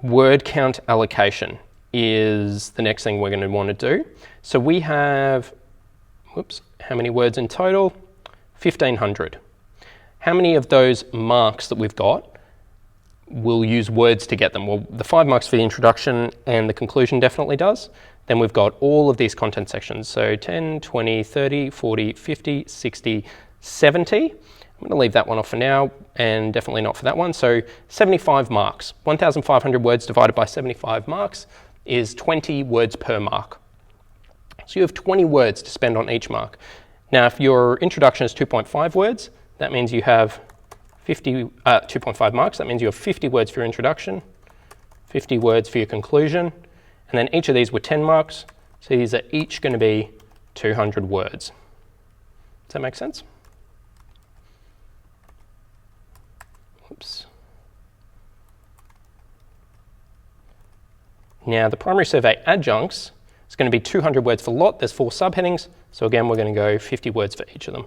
word count allocation is the next thing we're going to want to do. So we have, how many words in total? 1,500. How many of those marks that we've got will use words to get them? Well, the 5 marks for the introduction and the conclusion definitely does. Then we've got all of these content sections. So 10, 20, 30, 40, 50, 60, 70. I'm going to leave that one off for now and definitely not for that one. So 75 marks. 1,500 words divided by 75 marks is 20 words per mark. So you have 20 words to spend on each mark. Now, if your introduction is 2.5 words, that means you have 2.5 marks. That means you have 50 words for your introduction, 50 words for your conclusion, and then each of these were 10 marks. So these are each going to be 200 words. Does that make sense? Oops. Now, the primary survey adjuncts is going to be 200 words for lot. There's 4 subheadings. So again, we're going to go 50 words for each of them.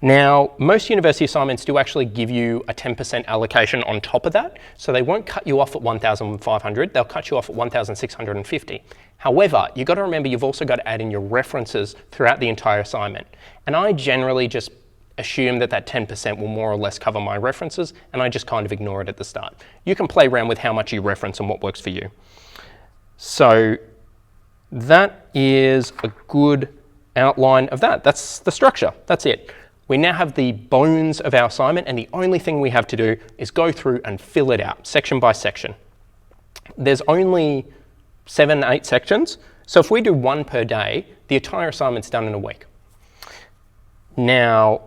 Now, most university assignments do actually give you a 10% allocation on top of that. So they won't cut you off at 1,500, they'll cut you off at 1,650. However, you've got to remember you've also got to add in your references throughout the entire assignment. And I generally just assume that that 10% will more or less cover my references, and I just kind of ignore it at the start. You can play around with how much you reference and what works for you. So that is a good outline of that. That's the structure, that's it. We now have the bones of our assignment, and the only thing we have to do is go through and fill it out, section by section. There's only 7, 8 sections, so if we do 1 per day, the entire assignment's done in a week. Now,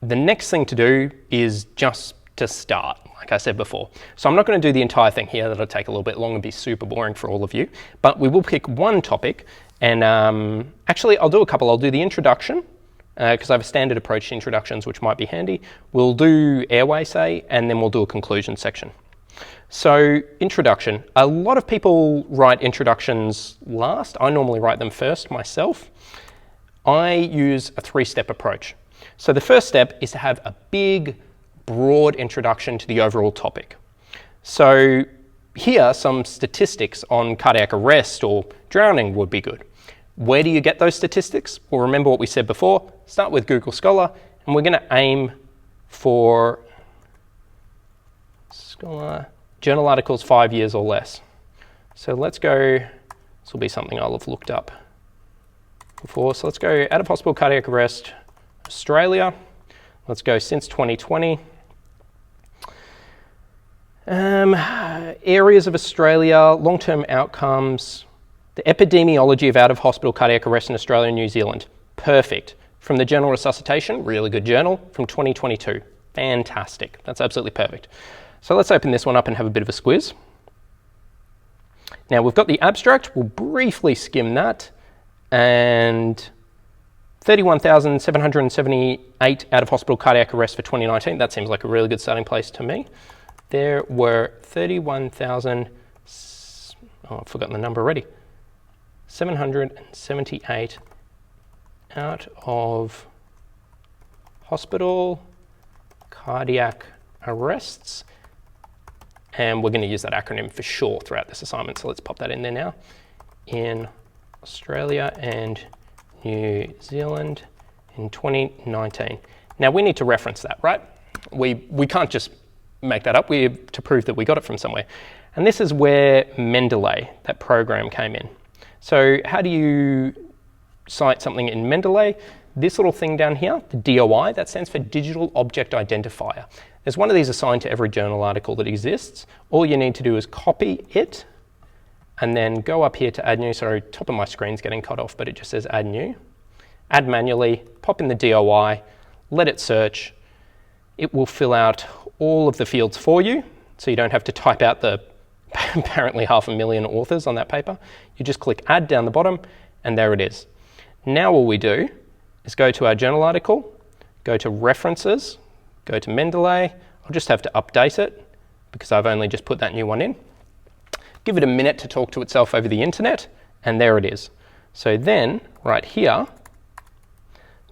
the next thing to do is just to start, like I said before. So I'm not going to do the entire thing here, that'll take a little bit long and be super boring for all of you, but we will pick one topic, and actually I'll do a couple. I'll do the introduction, because I have a standard approach to introductions, which might be handy. We'll do airway, say, and then we'll do a conclusion section. So introduction, a lot of people write introductions last. I normally write them first myself. I use a 3-step approach. So the first step is to have a big, broad introduction to the overall topic. So here, some statistics on cardiac arrest or drowning would be good. Where do you get those statistics? Well, remember what we said before, start with Google Scholar, and we're going to aim for Scholar journal articles 5 years or less. So let's go, this will be something I'll have looked up before. So let's go out of hospital cardiac arrest, Australia. Let's go since 2020. Areas of Australia, long-term outcomes, the epidemiology of out-of-hospital cardiac arrest in Australia and New Zealand. Perfect. From the Journal Resuscitation, really good journal, from 2022. Fantastic. That's absolutely perfect. So let's open this one up and have a bit of a squiz. Now we've got the abstract. We'll briefly skim that. And 31,778 out-of-hospital cardiac arrests for 2019. That seems like a really good starting place to me. There were 31,000, oh, I've forgotten the number already. 778 out of hospital cardiac arrests, and we're going to use that acronym for sure throughout this assignment, so let's pop that in there now. In Australia and New Zealand in 2019. Now we need to reference that, right? We can't just make that up, we have to prove that we got it from somewhere. And this is where Mendeley, that program, came in. So how do you cite something in Mendeley? This little thing down here, the DOI, that stands for Digital Object Identifier. There's one of these assigned to every journal article that exists. All you need to do is copy it and then go up here to add new. Sorry, top of my screen's getting cut off, but it just says add new. Add manually, pop in the DOI, let it search. It will fill out all of the fields for you, so you don't have to type out the apparently 500,000 authors on that paper. You just click add down the bottom, and there it is. Now all we do is go to our journal article, go to references, go to Mendeley. I'll just have to update it because I've only just put that new one in. Give it a minute to talk to itself over the internet, and there it is. So then, right here,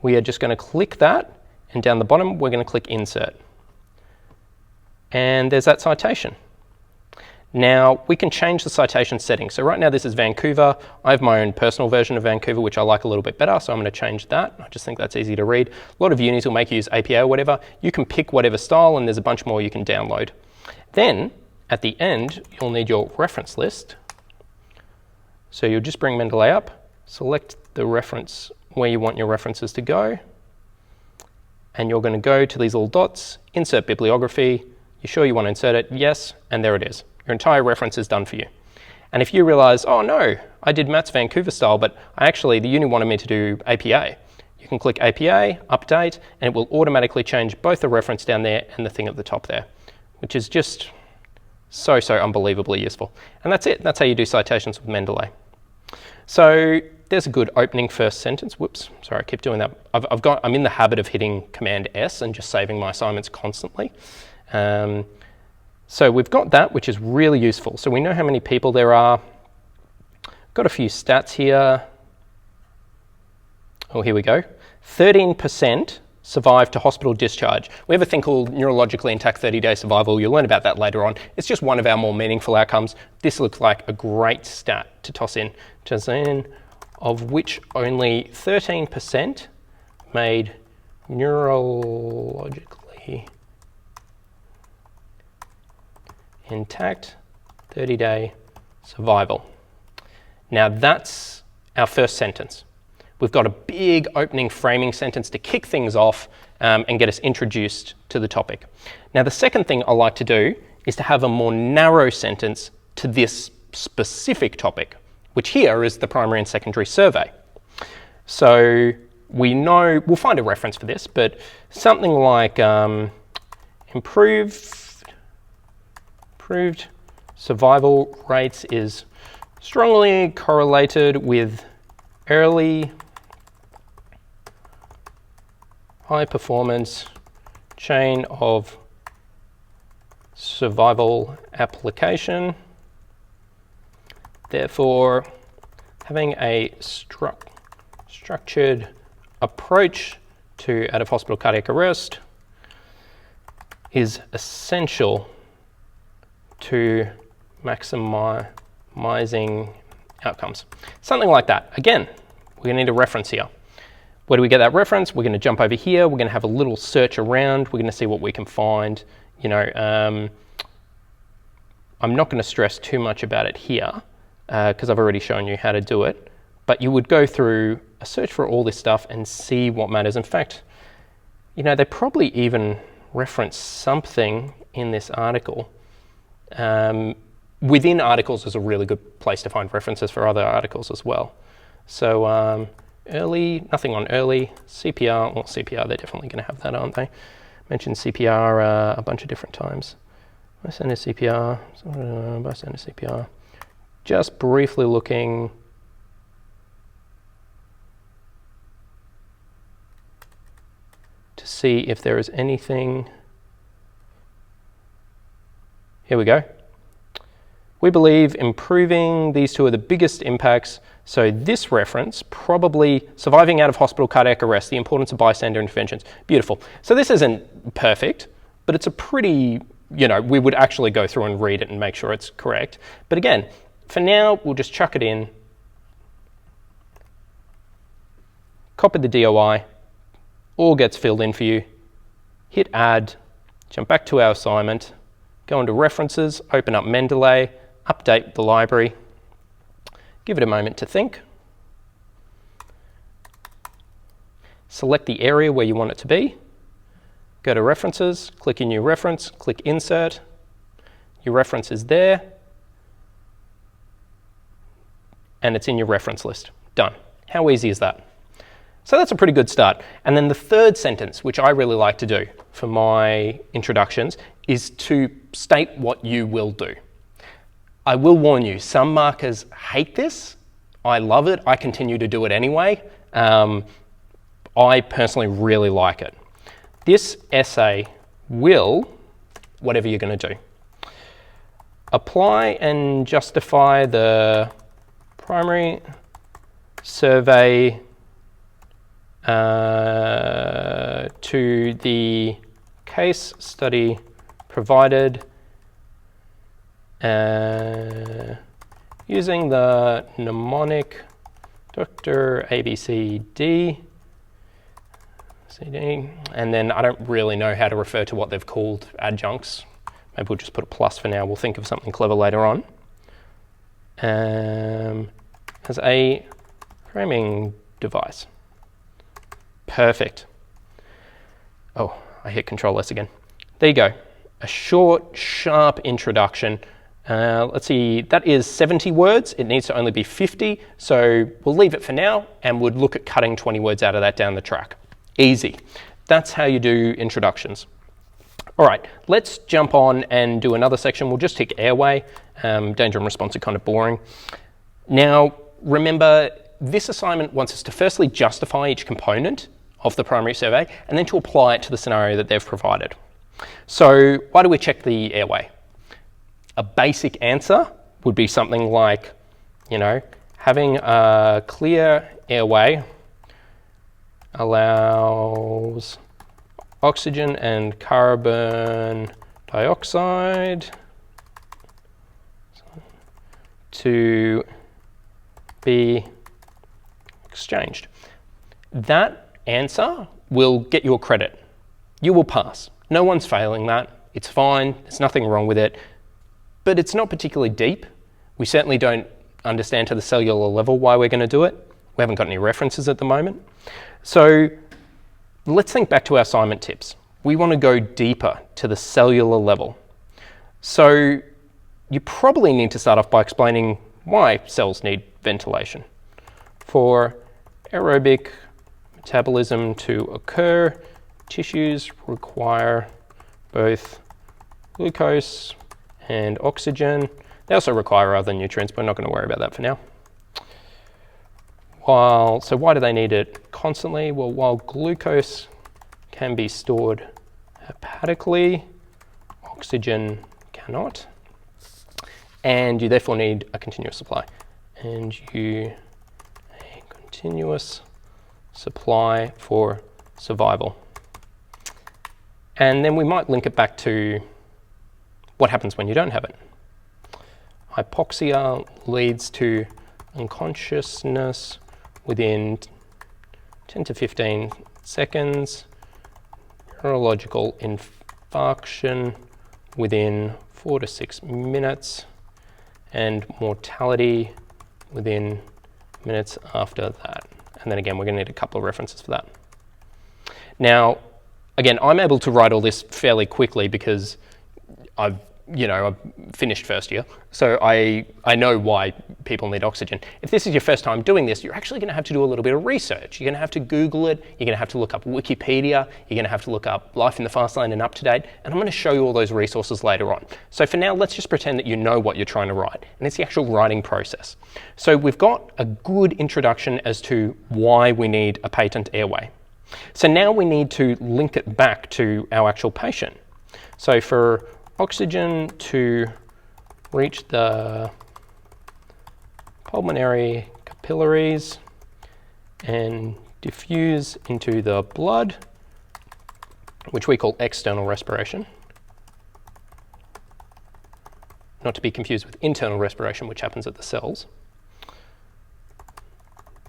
we are just going to click that, and down the bottom, we're going to click insert. And there's that citation. Now, we can change the citation settings. So right now this is Vancouver. I have my own personal version of Vancouver, which I like a little bit better, so I'm going to change that. I just think that's easy to read. A lot of unis will make you use APA or whatever. You can pick whatever style, and there's a bunch more you can download. Then, at the end, you'll need your reference list. So you'll just bring Mendeley up, select the reference where you want your references to go. And you're going to go to these little dots, insert bibliography. You sure you want to insert it? Yes, and there it is. Your entire reference is done for you. And if you realize, oh no, I did Matt's Vancouver style, but the uni wanted me to do APA. You can click APA, update, and it will automatically change both the reference down there and the thing at the top there, which is just so unbelievably useful. And that's it. That's how you do citations with Mendeley. So there's a good opening first sentence. Whoops, sorry, I keep doing that. I'm in the habit of hitting Command S and just saving my assignments constantly. So we've got that, which is really useful. So we know how many people there are. Got a few stats here. Oh, here we go. 13% survive to hospital discharge. We have a thing called neurologically intact 30-day survival. You'll learn about that later on. It's just one of our more meaningful outcomes. This looks like a great stat to toss in, of which only 13% made neurologically intact 30-day survival. Now that's our first sentence. We've got a big opening framing sentence to kick things off and get us introduced to the topic. Now the second thing I like to do is to have a more narrow sentence to this specific topic, which here is the primary and secondary survey. So we know, we'll find a reference for this, but something like improved survival rates is strongly correlated with early high performance chain of survival application. Therefore, having a structured approach to out-of-hospital cardiac arrest is essential to maximizing outcomes. Something like that. Again, we're going to need a reference here. Where do we get that reference? We're going to jump over here. We're going to have a little search around. We're going to see what we can find. I'm not going to stress too much about it here because I've already shown you how to do it. But you would go through a search for all this stuff and see what matters. In fact, they probably even reference something in this article. Within articles is a really good place to find references for other articles as well. So nothing on early, CPR, well CPR, they're definitely going to have that, aren't they? Mentioned CPR a bunch of different times. Bystander CPR, bystander CPR. Just briefly looking. To see if there is anything. Here we go. We believe improving these two are the biggest impacts. So this reference, probably surviving out of hospital cardiac arrest, the importance of bystander interventions. Beautiful. So this isn't perfect, but it's a pretty, we would actually go through and read it and make sure it's correct. But again, for now, we'll just chuck it in. Copy the DOI. All gets filled in for you. Hit add, jump back to our assignment, go into references, open up Mendeley, update the library, give it a moment to think. Select the area where you want it to be. Go to references, click your new reference, click insert. Your reference is there. And it's in your reference list. Done. How easy is that? So that's a pretty good start. And then the third sentence, which I really like to do for my introductions, is to state what you will do. I will warn you, some markers hate this. I love it. I continue to do it anyway. I personally really like it. This essay will, whatever you're going to do, apply and justify the primary survey to the case study provided using the mnemonic Dr. ABCD, CD, and then I don't really know how to refer to what they've called adjuncts. Maybe we'll just put a plus for now. We'll think of something clever later on. As a framing device. Perfect. Oh, I hit Control S again. There you go. A short, sharp introduction. Let's see, that is 70 words. It needs to only be 50, so we'll leave it for now and we'll look at cutting 20 words out of that down the track. Easy. That's how you do introductions. All right, let's jump on and do another section. We'll just tick airway. Danger and response are kind of boring. Now, remember, this assignment wants us to firstly justify each component of the primary survey and then to apply it to the scenario that they've provided. So why do we check the airway? A basic answer would be something like, you know, having a clear airway allows oxygen and carbon dioxide to be exchanged. That answer will get you a credit. You will pass. No one's failing that. It's fine. There's nothing wrong with it. But it's not particularly deep. We certainly don't understand to the cellular level why we're going to do it. We haven't got any references at the moment. So let's think back to our assignment tips. We want to go deeper to the cellular level. So you probably need to start off by explaining why cells need ventilation. For aerobic metabolism to occur, tissues require both glucose and oxygen. They also require other nutrients, but we're not going to worry about that for now. So why do they need it constantly? Well, while glucose can be stored hepatically, oxygen cannot, and you therefore need a continuous supply. And a continuous supply for survival. And then we might link it back to what happens when you don't have it. Hypoxia leads to unconsciousness within 10 to 15 seconds, neurological infarction within 4 to 6 minutes, and mortality within minutes after that. And then again, we're going to need a couple of references for that. Now, again, I'm able to write all this fairly quickly because I've finished first year, so I know why people need oxygen. If this is your first time doing this, you're actually going to have to do a little bit of research. You're going to have to Google it, you're going to have to look up Wikipedia, you're going to have to look up Life in the Fast Lane and Up to Date, and I'm going to show you all those resources later on. So for now, let's just pretend that you know what you're trying to write, and it's the actual writing process. So we've got a good introduction as to why we need a patent airway. So now we need to link it back to our actual patient. So for oxygen to reach the pulmonary capillaries and diffuse into the blood, which we call external respiration, not to be confused with internal respiration, which happens at the cells.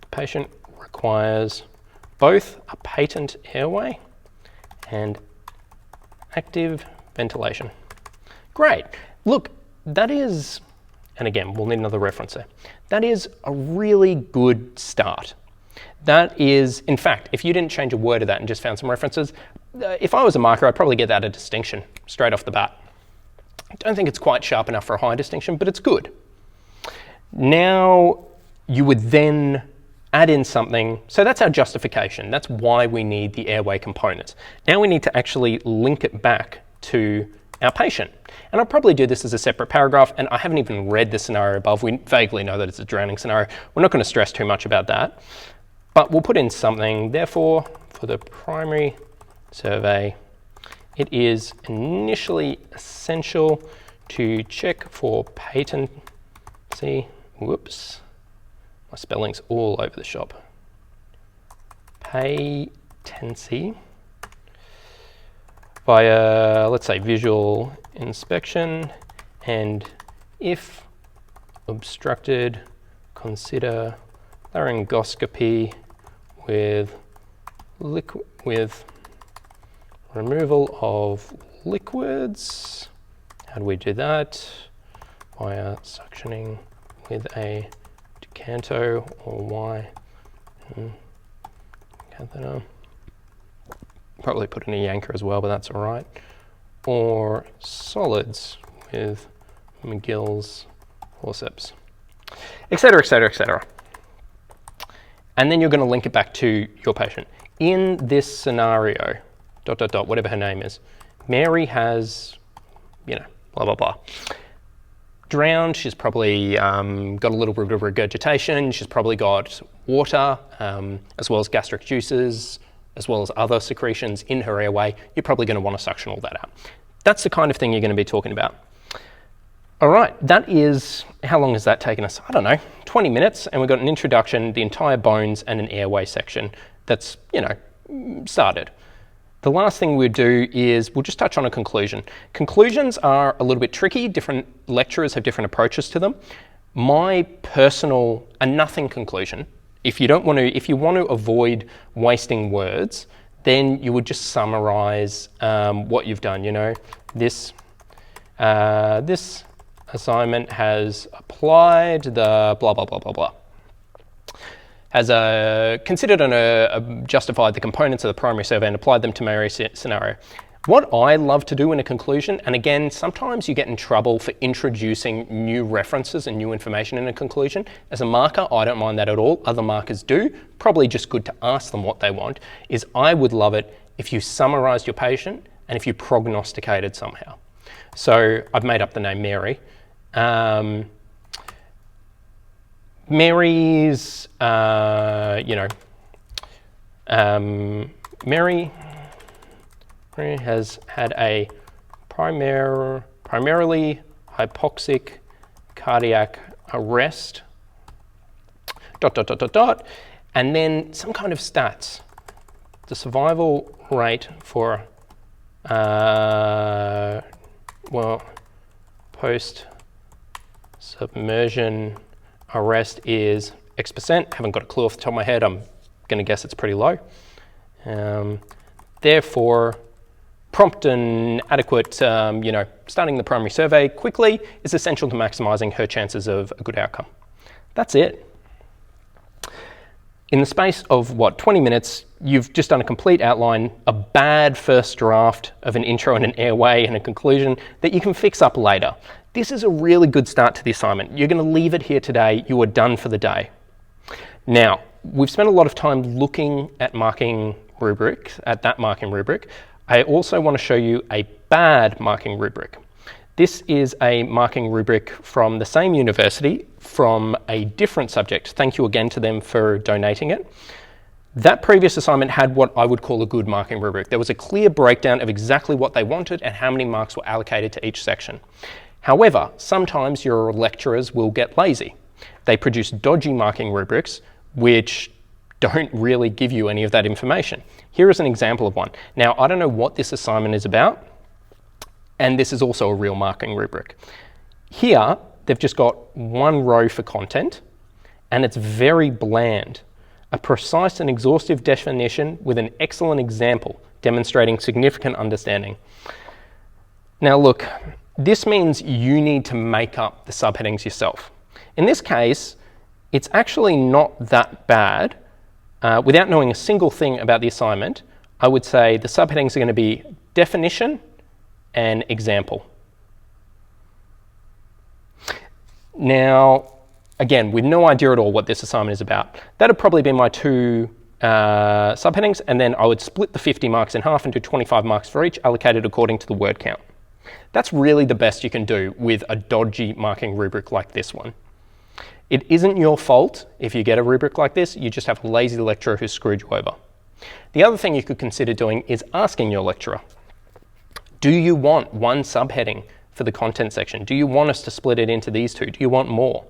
The patient requires both a patent airway and active ventilation. Great. Look, that is, and again, we'll need another reference there. That is a really good start. That is, in fact, if you didn't change a word of that and just found some references, if I was a marker, I'd probably get that a distinction straight off the bat. I don't think it's quite sharp enough for a high distinction, but it's good. Now, you would then add in something. So that's our justification. That's why we need the airway components. Now we need to actually link it back to our patient. And I'll probably do this as a separate paragraph, and I haven't even read the scenario above. We vaguely know that it's a drowning scenario. We're not going to stress too much about that, but we'll put in something. Therefore, for the primary survey, it is initially essential to check for patency. Whoops, my spelling's all over the shop. Patency via, let's say, visual inspection, and if obstructed, consider laryngoscopy with removal of liquids. How do we do that? Via suctioning with a decanto or Y Catheter. Probably put in a yanker as well, but that's all right. Or solids with McGill's forceps, etc., etc., etc. And then you're going to link it back to your patient. In this scenario, ... whatever her name is, Mary has, blah, blah, blah. Drowned, she's probably got a little bit of regurgitation, she's probably got water, as well as gastric juices, as well as other secretions in her airway. You're probably going to want to suction all that out. That's the kind of thing you're going to be talking about. All right, that is, how long has that taken us? I don't know, 20 minutes, and we've got an introduction, the entire bones, and an airway section that's, started. The last thing we'll do is we'll just touch on a conclusion. Conclusions are a little bit tricky. Different lecturers have different approaches to them. My personal, a nothing conclusion, if you want to avoid wasting words, then you would just summarize what you've done. This assignment has applied the blah, blah, blah, blah, blah. Has considered and justified the components of the primary survey and applied them to Mary's scenario. What I love to do in a conclusion, and again, sometimes you get in trouble for introducing new references and new information in a conclusion. As a marker, I don't mind that at all. Other markers do. Probably just good to ask them what they want, is I would love it if you summarised your patient and if you prognosticated somehow. So I've made up the name Mary. Mary's, Mary has had a primarily hypoxic cardiac arrest, ... and then some kind of stats. The survival rate for, post-submersion arrest is X%. Haven't got a clue off the top of my head. I'm going to guess it's pretty low. Therefore, prompt and adequate, starting the primary survey quickly is essential to maximising her chances of a good outcome. That's it. In the space of, 20 minutes, you've just done a complete outline, a bad first draft of an intro and an airway and a conclusion that you can fix up later. This is a really good start to the assignment. You're going to leave it here today. You are done for the day. Now, we've spent a lot of time looking at marking rubrics, at that marking rubric. I also want to show you a bad marking rubric. This is a marking rubric from the same university from a different subject. Thank you again to them for donating it. That previous assignment had what I would call a good marking rubric. There was a clear breakdown of exactly what they wanted and how many marks were allocated to each section. However, sometimes your lecturers will get lazy. They produce dodgy marking rubrics which don't really give you any of that information. Here is an example of one. Now, I don't know what this assignment is about, and this is also a real marking rubric. Here, they've just got one row for content, and it's very bland. A precise and exhaustive definition with an excellent example demonstrating significant understanding. Now look, this means you need to make up the subheadings yourself. In this case, it's actually not that bad. Without knowing a single thing about the assignment, I would say the subheadings are going to be definition and example. Now, again, with no idea at all what this assignment is about, that would probably be my two subheadings, and then I would split the 50 marks in half and do 25 marks for each, allocated according to the word count. That's really the best you can do with a dodgy marking rubric like this one. It isn't your fault if you get a rubric like this, you just have a lazy lecturer who screwed you over. The other thing you could consider doing is asking your lecturer, do you want one subheading for the content section? Do you want us to split it into these two? Do you want more?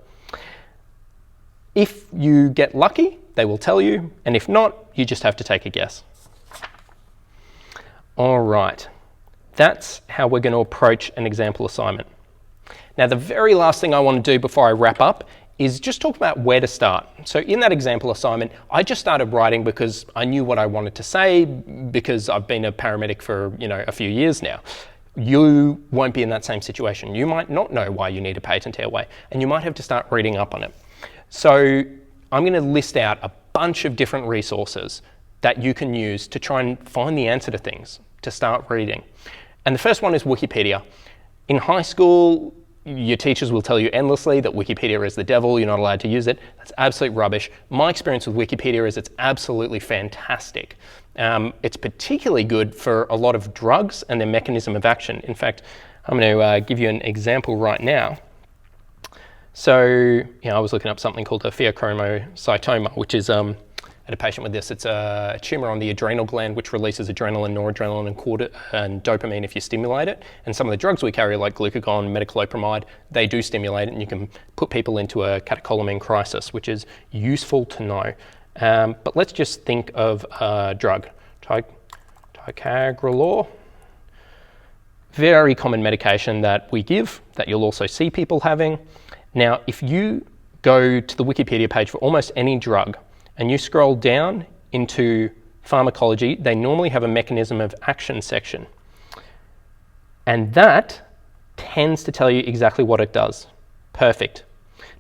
If you get lucky, they will tell you, and if not, you just have to take a guess. All right, that's how we're going to approach an example assignment. Now, the very last thing I want to do before I wrap up is just talk about where to start. So in that example assignment, I just started writing because I knew what I wanted to say, because I've been a paramedic for a few years now. You won't be in that same situation. You might not know why you need a patent airway, and you might have to start reading up on it. So I'm going to list out a bunch of different resources that you can use to try and find the answer to things, to start reading. And the first one is Wikipedia. In high school, your teachers will tell you endlessly that Wikipedia is the devil, you're not allowed to use it. That's absolute rubbish. My experience with Wikipedia is it's absolutely fantastic. It's particularly good for a lot of drugs and their mechanism of action. In fact, I'm going to give you an example right now. So, I was looking up something called a pheochromocytoma, which is at a patient with this. It's a tumour on the adrenal gland which releases adrenaline, noradrenaline and dopamine if you stimulate it. And some of the drugs we carry like glucagon, metoclopramide, they do stimulate it, and you can put people into a catecholamine crisis, which is useful to know. But let's just think of a drug, ticagrelor. Very common medication that we give, that you'll also see people having. Now, if you go to the Wikipedia page for almost any drug, and you scroll down into pharmacology, they normally have a mechanism of action section. And that tends to tell you exactly what it does. Perfect.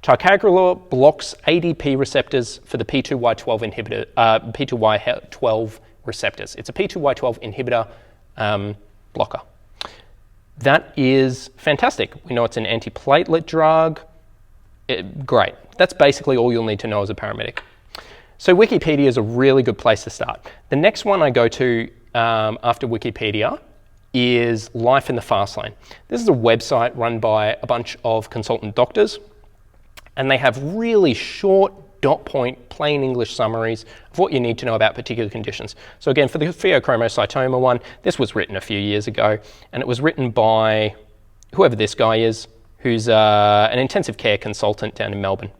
Ticagrelor blocks ADP receptors for the P2Y12 inhibitor, P2Y12 receptors. It's a P2Y12 inhibitor blocker. That is fantastic. We know it's an antiplatelet drug. Great. That's basically all you'll need to know as a paramedic. So Wikipedia is a really good place to start. The next one I go to after Wikipedia is Life in the Fast Lane. This is a website run by a bunch of consultant doctors, and they have really short, dot point, plain English summaries of what you need to know about particular conditions. So again, for the pheochromocytoma one, this was written a few years ago, and it was written by whoever this guy is, who's an intensive care consultant down in Melbourne.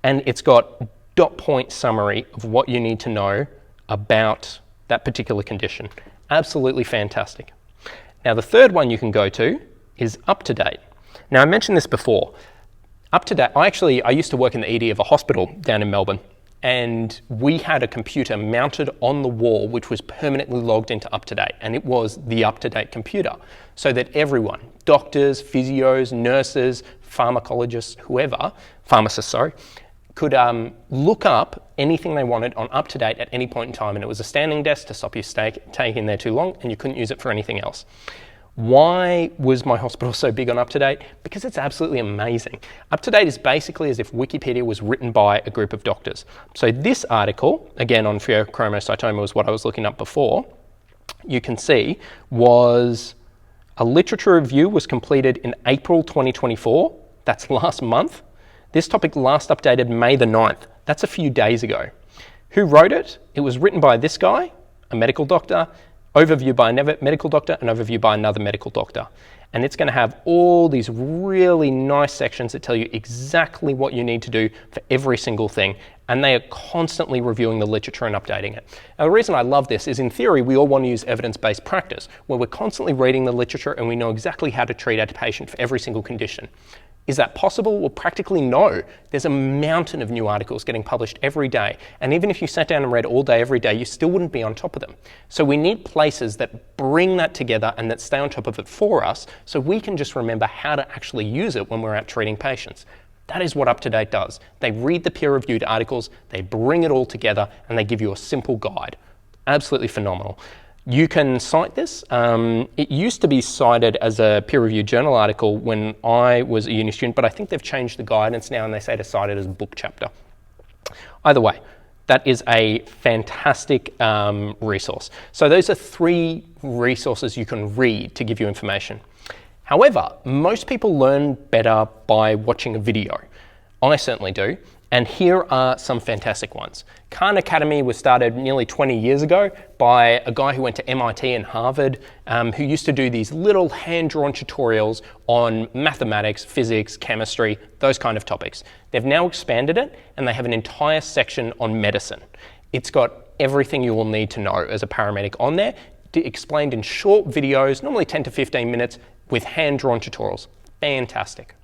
And it's got dot point summary of what you need to know about that particular condition. Absolutely fantastic. Now the third one you can go to is UpToDate. Now I mentioned this before. UpToDate, I used to work in the ED of a hospital down in Melbourne, and we had a computer mounted on the wall which was permanently logged into UpToDate, and it was the UpToDate computer, so that everyone, doctors, physios, nurses, pharmacologists, whoever, pharmacists, sorry, could look up anything they wanted on UpToDate at any point in time, and it was a standing desk to stop you taking there too long, and you couldn't use it for anything else. Why was my hospital so big on UpToDate? Because it's absolutely amazing. UpToDate is basically as if Wikipedia was written by a group of doctors. So this article, again on pheochromocytoma was what I was looking up before, you can see was a literature review was completed in April 2024, that's last month. This topic last updated May the 9th. That's a few days ago. Who wrote it? It was written by this guy, a medical doctor, overview by another medical doctor, and overview by another medical doctor. And it's going to have all these really nice sections that tell you exactly what you need to do for every single thing. And they are constantly reviewing the literature and updating it. Now, the reason I love this is, in theory, we all want to use evidence-based practice, where we're constantly reading the literature and we know exactly how to treat a patient for every single condition. Is that possible? Well, practically no. There's a mountain of new articles getting published every day. And even if you sat down and read all day, every day, you still wouldn't be on top of them. So we need places that bring that together and that stay on top of it for us, so we can just remember how to actually use it when we're out treating patients. That is what UpToDate does. They read the peer-reviewed articles, they bring it all together, and they give you a simple guide. Absolutely phenomenal. You can cite this. It used to be cited as a peer-reviewed journal article when I was a uni student, but I think they've changed the guidance now and they say to cite it as a book chapter. Either way, that is a fantastic resource. So those are 3 resources you can read to give you information. However, most people learn better by watching a video. I certainly do. And here are some fantastic ones. Khan Academy was started nearly 20 years ago by a guy who went to MIT and Harvard, who used to do these little hand-drawn tutorials on mathematics, physics, chemistry, those kind of topics. They've now expanded it, and they have an entire section on medicine. It's got everything you will need to know as a paramedic on there, explained in short videos, normally 10 to 15 minutes, with hand-drawn tutorials. Fantastic.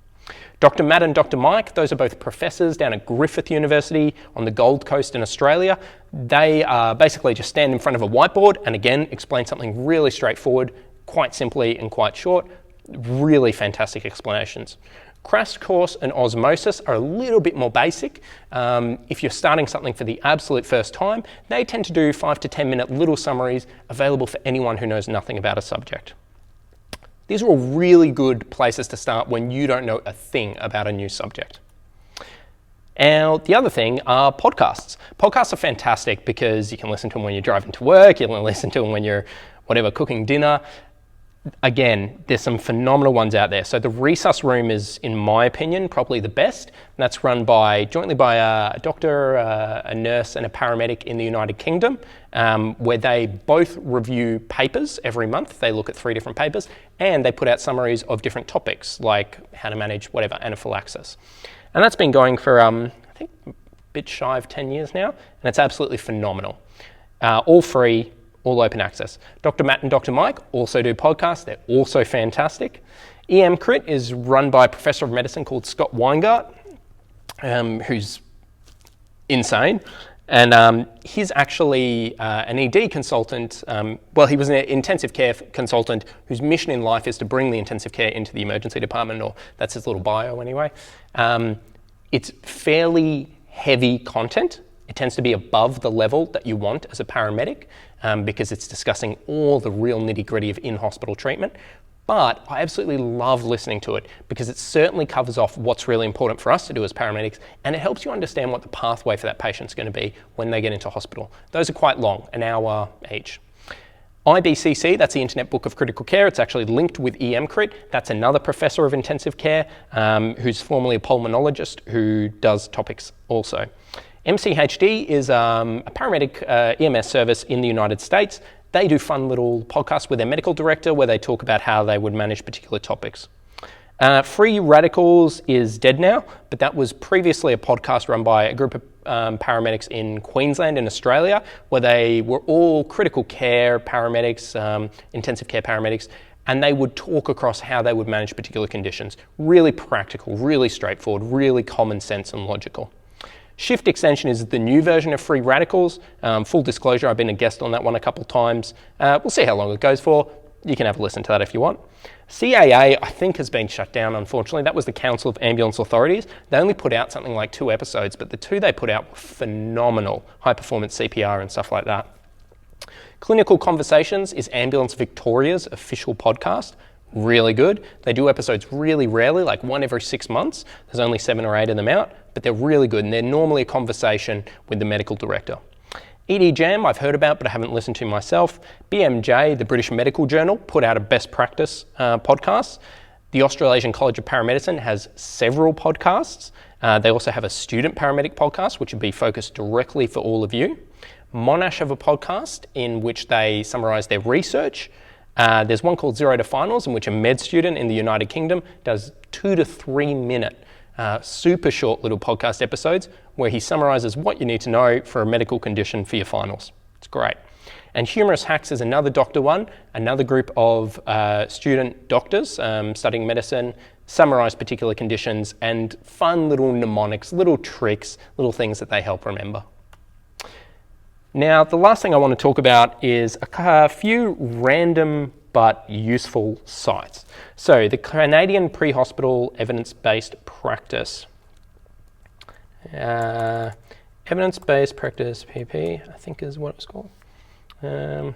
Dr. Matt and Dr. Mike, those are both professors down at Griffith University on the Gold Coast in Australia. They basically just stand in front of a whiteboard and again explain something really straightforward, quite simply and quite short. Really fantastic explanations. Crash course and osmosis are a little bit more basic. If you're starting something for the absolute first time, they tend to do 5 to 10 minute little summaries available for anyone who knows nothing about a subject. These are all really good places to start when you don't know a thing about a new subject. Now, the other thing are podcasts. Podcasts are fantastic because you can listen to them when you're driving to work, you can listen to them when you're cooking dinner. Again, there's some phenomenal ones out there. So the Resus Room is, in my opinion, probably the best. And that's run jointly by a doctor, a nurse and a paramedic in the United Kingdom, where they both review papers every month. They look at 3 different papers and they put out summaries of different topics like how to manage anaphylaxis. And that's been going for, I think, a bit shy of 10 years now, and it's absolutely phenomenal. All free, all open access. Dr. Matt and Dr. Mike also do podcasts. They're also fantastic. EMCrit is run by a professor of medicine called Scott Weingart, who's insane. And he's actually an ED consultant. He was an intensive care consultant whose mission in life is to bring the intensive care into the emergency department, or that's his little bio anyway. It's fairly heavy content. It tends to be above the level that you want as a paramedic because it's discussing all the real nitty-gritty of in-hospital treatment. But I absolutely love listening to it because it certainly covers off what's really important for us to do as paramedics, and it helps you understand what the pathway for that patient's going to be when they get into hospital. Those are quite long, an hour each. IBCC, that's the Internet Book of Critical Care. It's actually linked with EMCrit. That's another professor of intensive care who's formerly a pulmonologist who does topics also. MCHD is a paramedic EMS service in the United States. They do fun little podcasts with their medical director where they talk about how they would manage particular topics. Free Radicals is dead now, but that was previously a podcast run by a group of paramedics in Queensland in Australia, where they were all critical care paramedics, intensive care paramedics, and they would talk across how they would manage particular conditions. Really practical, really straightforward, really common sense and logical. Shift Extension is the new version of Free Radicals. Full disclosure, I've been a guest on that one a couple of times. We'll see how long it goes for. You can have a listen to that if you want. CAA, I think, has been shut down, unfortunately. That was the Council of Ambulance Authorities. They only put out something like 2 episodes, but the 2 they put out were phenomenal. High-performance CPR and stuff like that. Clinical Conversations is Ambulance Victoria's official podcast. Really good. They do episodes really rarely, like 1 every 6 months. There's only 7 or 8 of them out, but they're really good, and they're normally a conversation with the medical director. ED Jam, I've heard about, but I haven't listened to myself. BMJ, the British Medical Journal, put out a best practice podcast. The Australasian College of Paramedicine has several podcasts. They also have a student paramedic podcast, which would be focused directly for all of you. Monash have a podcast in which they summarise their research. There's one called Zero to Finals, in which a med student in the United Kingdom does 2 to 3 minute super short little podcast episodes where he summarises what you need to know for a medical condition for your finals. It's great. And Humorous Hacks is another doctor one, another group of student doctors studying medicine, summarise particular conditions and fun little mnemonics, little tricks, little things that they help remember. Now, the last thing I want to talk about is a few random but useful sites. So, the Canadian Pre-Hospital Evidence-Based Practice. Evidence-Based Practice, PP, I think is what it's called. There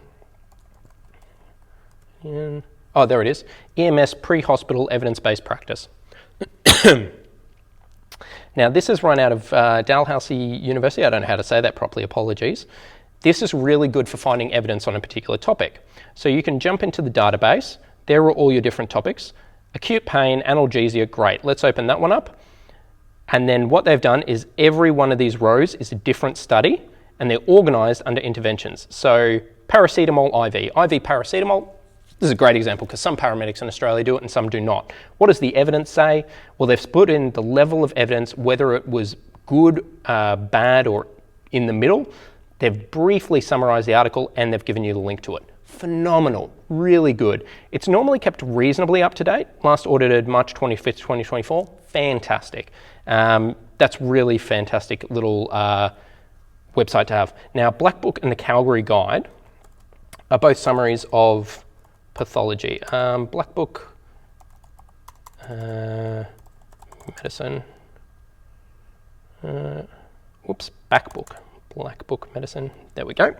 it is. EMS Pre-Hospital Evidence-Based Practice. Now, this is run out of Dalhousie University. I don't know how to say that properly, apologies. This is really good for finding evidence on a particular topic. So you can jump into the database. There are all your different topics. Acute pain, analgesia, great. Let's open that one up. And then what they've done is every one of these rows is a different study, and they're organised under interventions. So paracetamol IV. IV paracetamol, this is a great example because some paramedics in Australia do it and some do not. What does the evidence say? Well, they've put in the level of evidence, whether it was good, bad, or in the middle. They've briefly summarised the article and they've given you the link to it. Phenomenal, really good. It's normally kept reasonably up to date. Last audited March 25th, 2024. Fantastic. That's really fantastic little website to have. Now, Black Book and the Calgary Guide are both summaries of pathology. Black Book, medicine. Whoops, back book, black book medicine. There we go.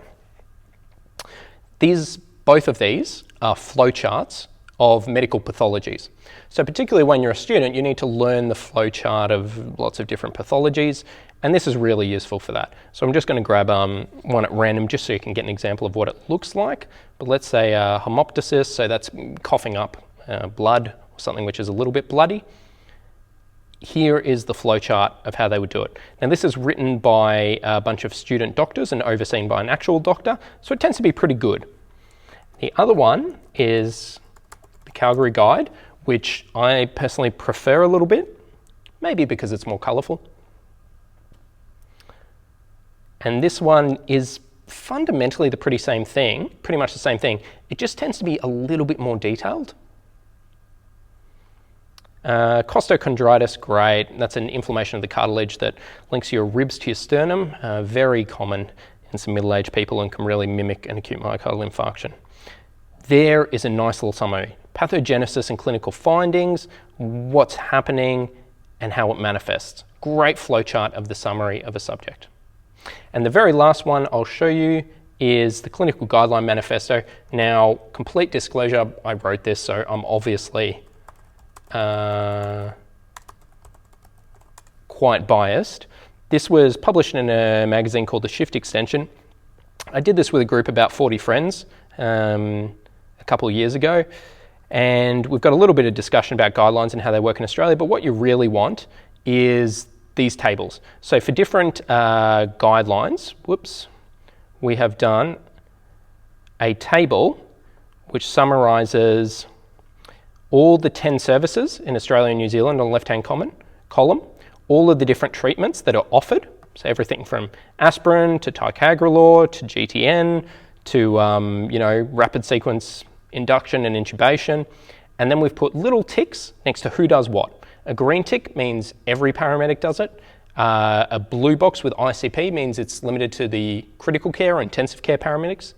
Both of these are flowcharts of medical pathologies. So particularly when you're a student, you need to learn the flowchart of lots of different pathologies, and this is really useful for that. So I'm just going to grab one at random just so you can get an example of what it looks like. But let's say hemoptysis, so that's coughing up blood, or something which is a little bit bloody. Here is the flowchart of how they would do it. Now this is written by a bunch of student doctors and overseen by an actual doctor, so it tends to be pretty good. The other one is the Calgary Guide, which I personally prefer a little bit, maybe because it's more colourful. And this one is fundamentally pretty much the same thing. It just tends to be a little bit more detailed. Costochondritis, great. That's an inflammation of the cartilage that links your ribs to your sternum. Very common in some middle-aged people and can really mimic an acute myocardial infarction. There is a nice little summary. Pathogenesis and clinical findings, what's happening and how it manifests. Great flowchart of the summary of a subject. And the very last one I'll show you is the Clinical Guideline Manifesto. Now, complete disclosure, I wrote this, so I'm obviously quite biased. This was published in a magazine called The Shift Extension. I did this with a group of about 40 friends a couple of years ago, and we've got a little bit of discussion about guidelines and how they work in Australia, but what you really want is these tables. So for different guidelines, we have done a table which summarises all the 10 services in Australia and New Zealand on the left-hand column, all of the different treatments that are offered, so everything from aspirin to ticagrelor to GTN to rapid sequence induction and intubation, and then we've put little ticks next to who does what. A green tick means every paramedic does it. A blue box with ICP means it's limited to the critical care or intensive care paramedics.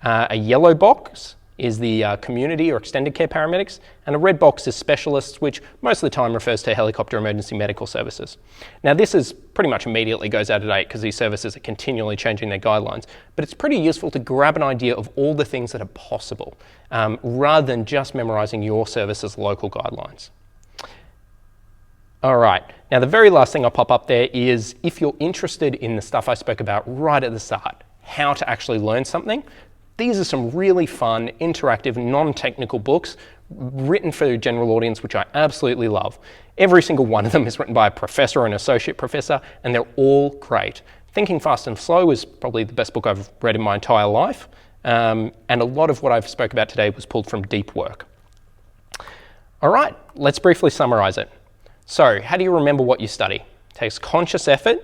A yellow box is the community or extended care paramedics, and a red box is specialists, which most of the time refers to helicopter emergency medical services. Now this is pretty much immediately goes out of date because these services are continually changing their guidelines, but it's pretty useful to grab an idea of all the things that are possible rather than just memorizing your service's local guidelines. All right, now the very last thing I'll pop up there is if you're interested in the stuff I spoke about right at the start, how to actually learn something. These are some really fun, interactive, non-technical books written for the general audience, which I absolutely love. Every single one of them is written by a professor or an associate professor, and they're all great. Thinking Fast and Slow is probably the best book I've read in my entire life, and a lot of what I've spoke about today was pulled from deep work. All right, let's briefly summarize it. So, how do you remember what you study? It takes conscious effort.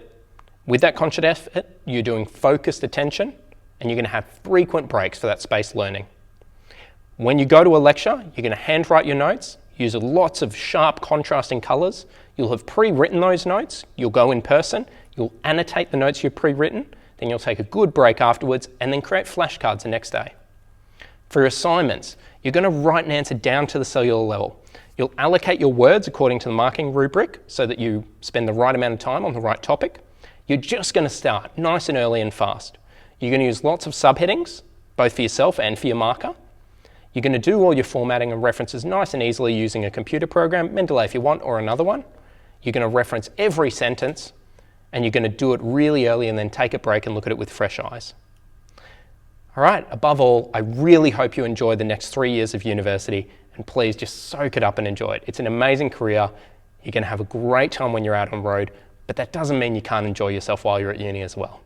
With that conscious effort, you're doing focused attention, and you're going to have frequent breaks for that spaced learning. When you go to a lecture, you're going to handwrite your notes, use lots of sharp contrasting colours. You'll have pre-written those notes. You'll go in person. You'll annotate the notes you've pre-written. Then you'll take a good break afterwards and then create flashcards the next day. For your assignments, you're going to write an answer down to the cellular level. You'll allocate your words according to the marking rubric so that you spend the right amount of time on the right topic. You're just going to start nice and early and fast. You're going to use lots of subheadings, both for yourself and for your marker. You're going to do all your formatting and references nice and easily using a computer program, Mendeley if you want, or another one. You're going to reference every sentence, and you're going to do it really early and then take a break and look at it with fresh eyes. All right, above all, I really hope you enjoy the next 3 years of university, and please just soak it up and enjoy it. It's an amazing career. You're going to have a great time when you're out on the road, but that doesn't mean you can't enjoy yourself while you're at uni as well.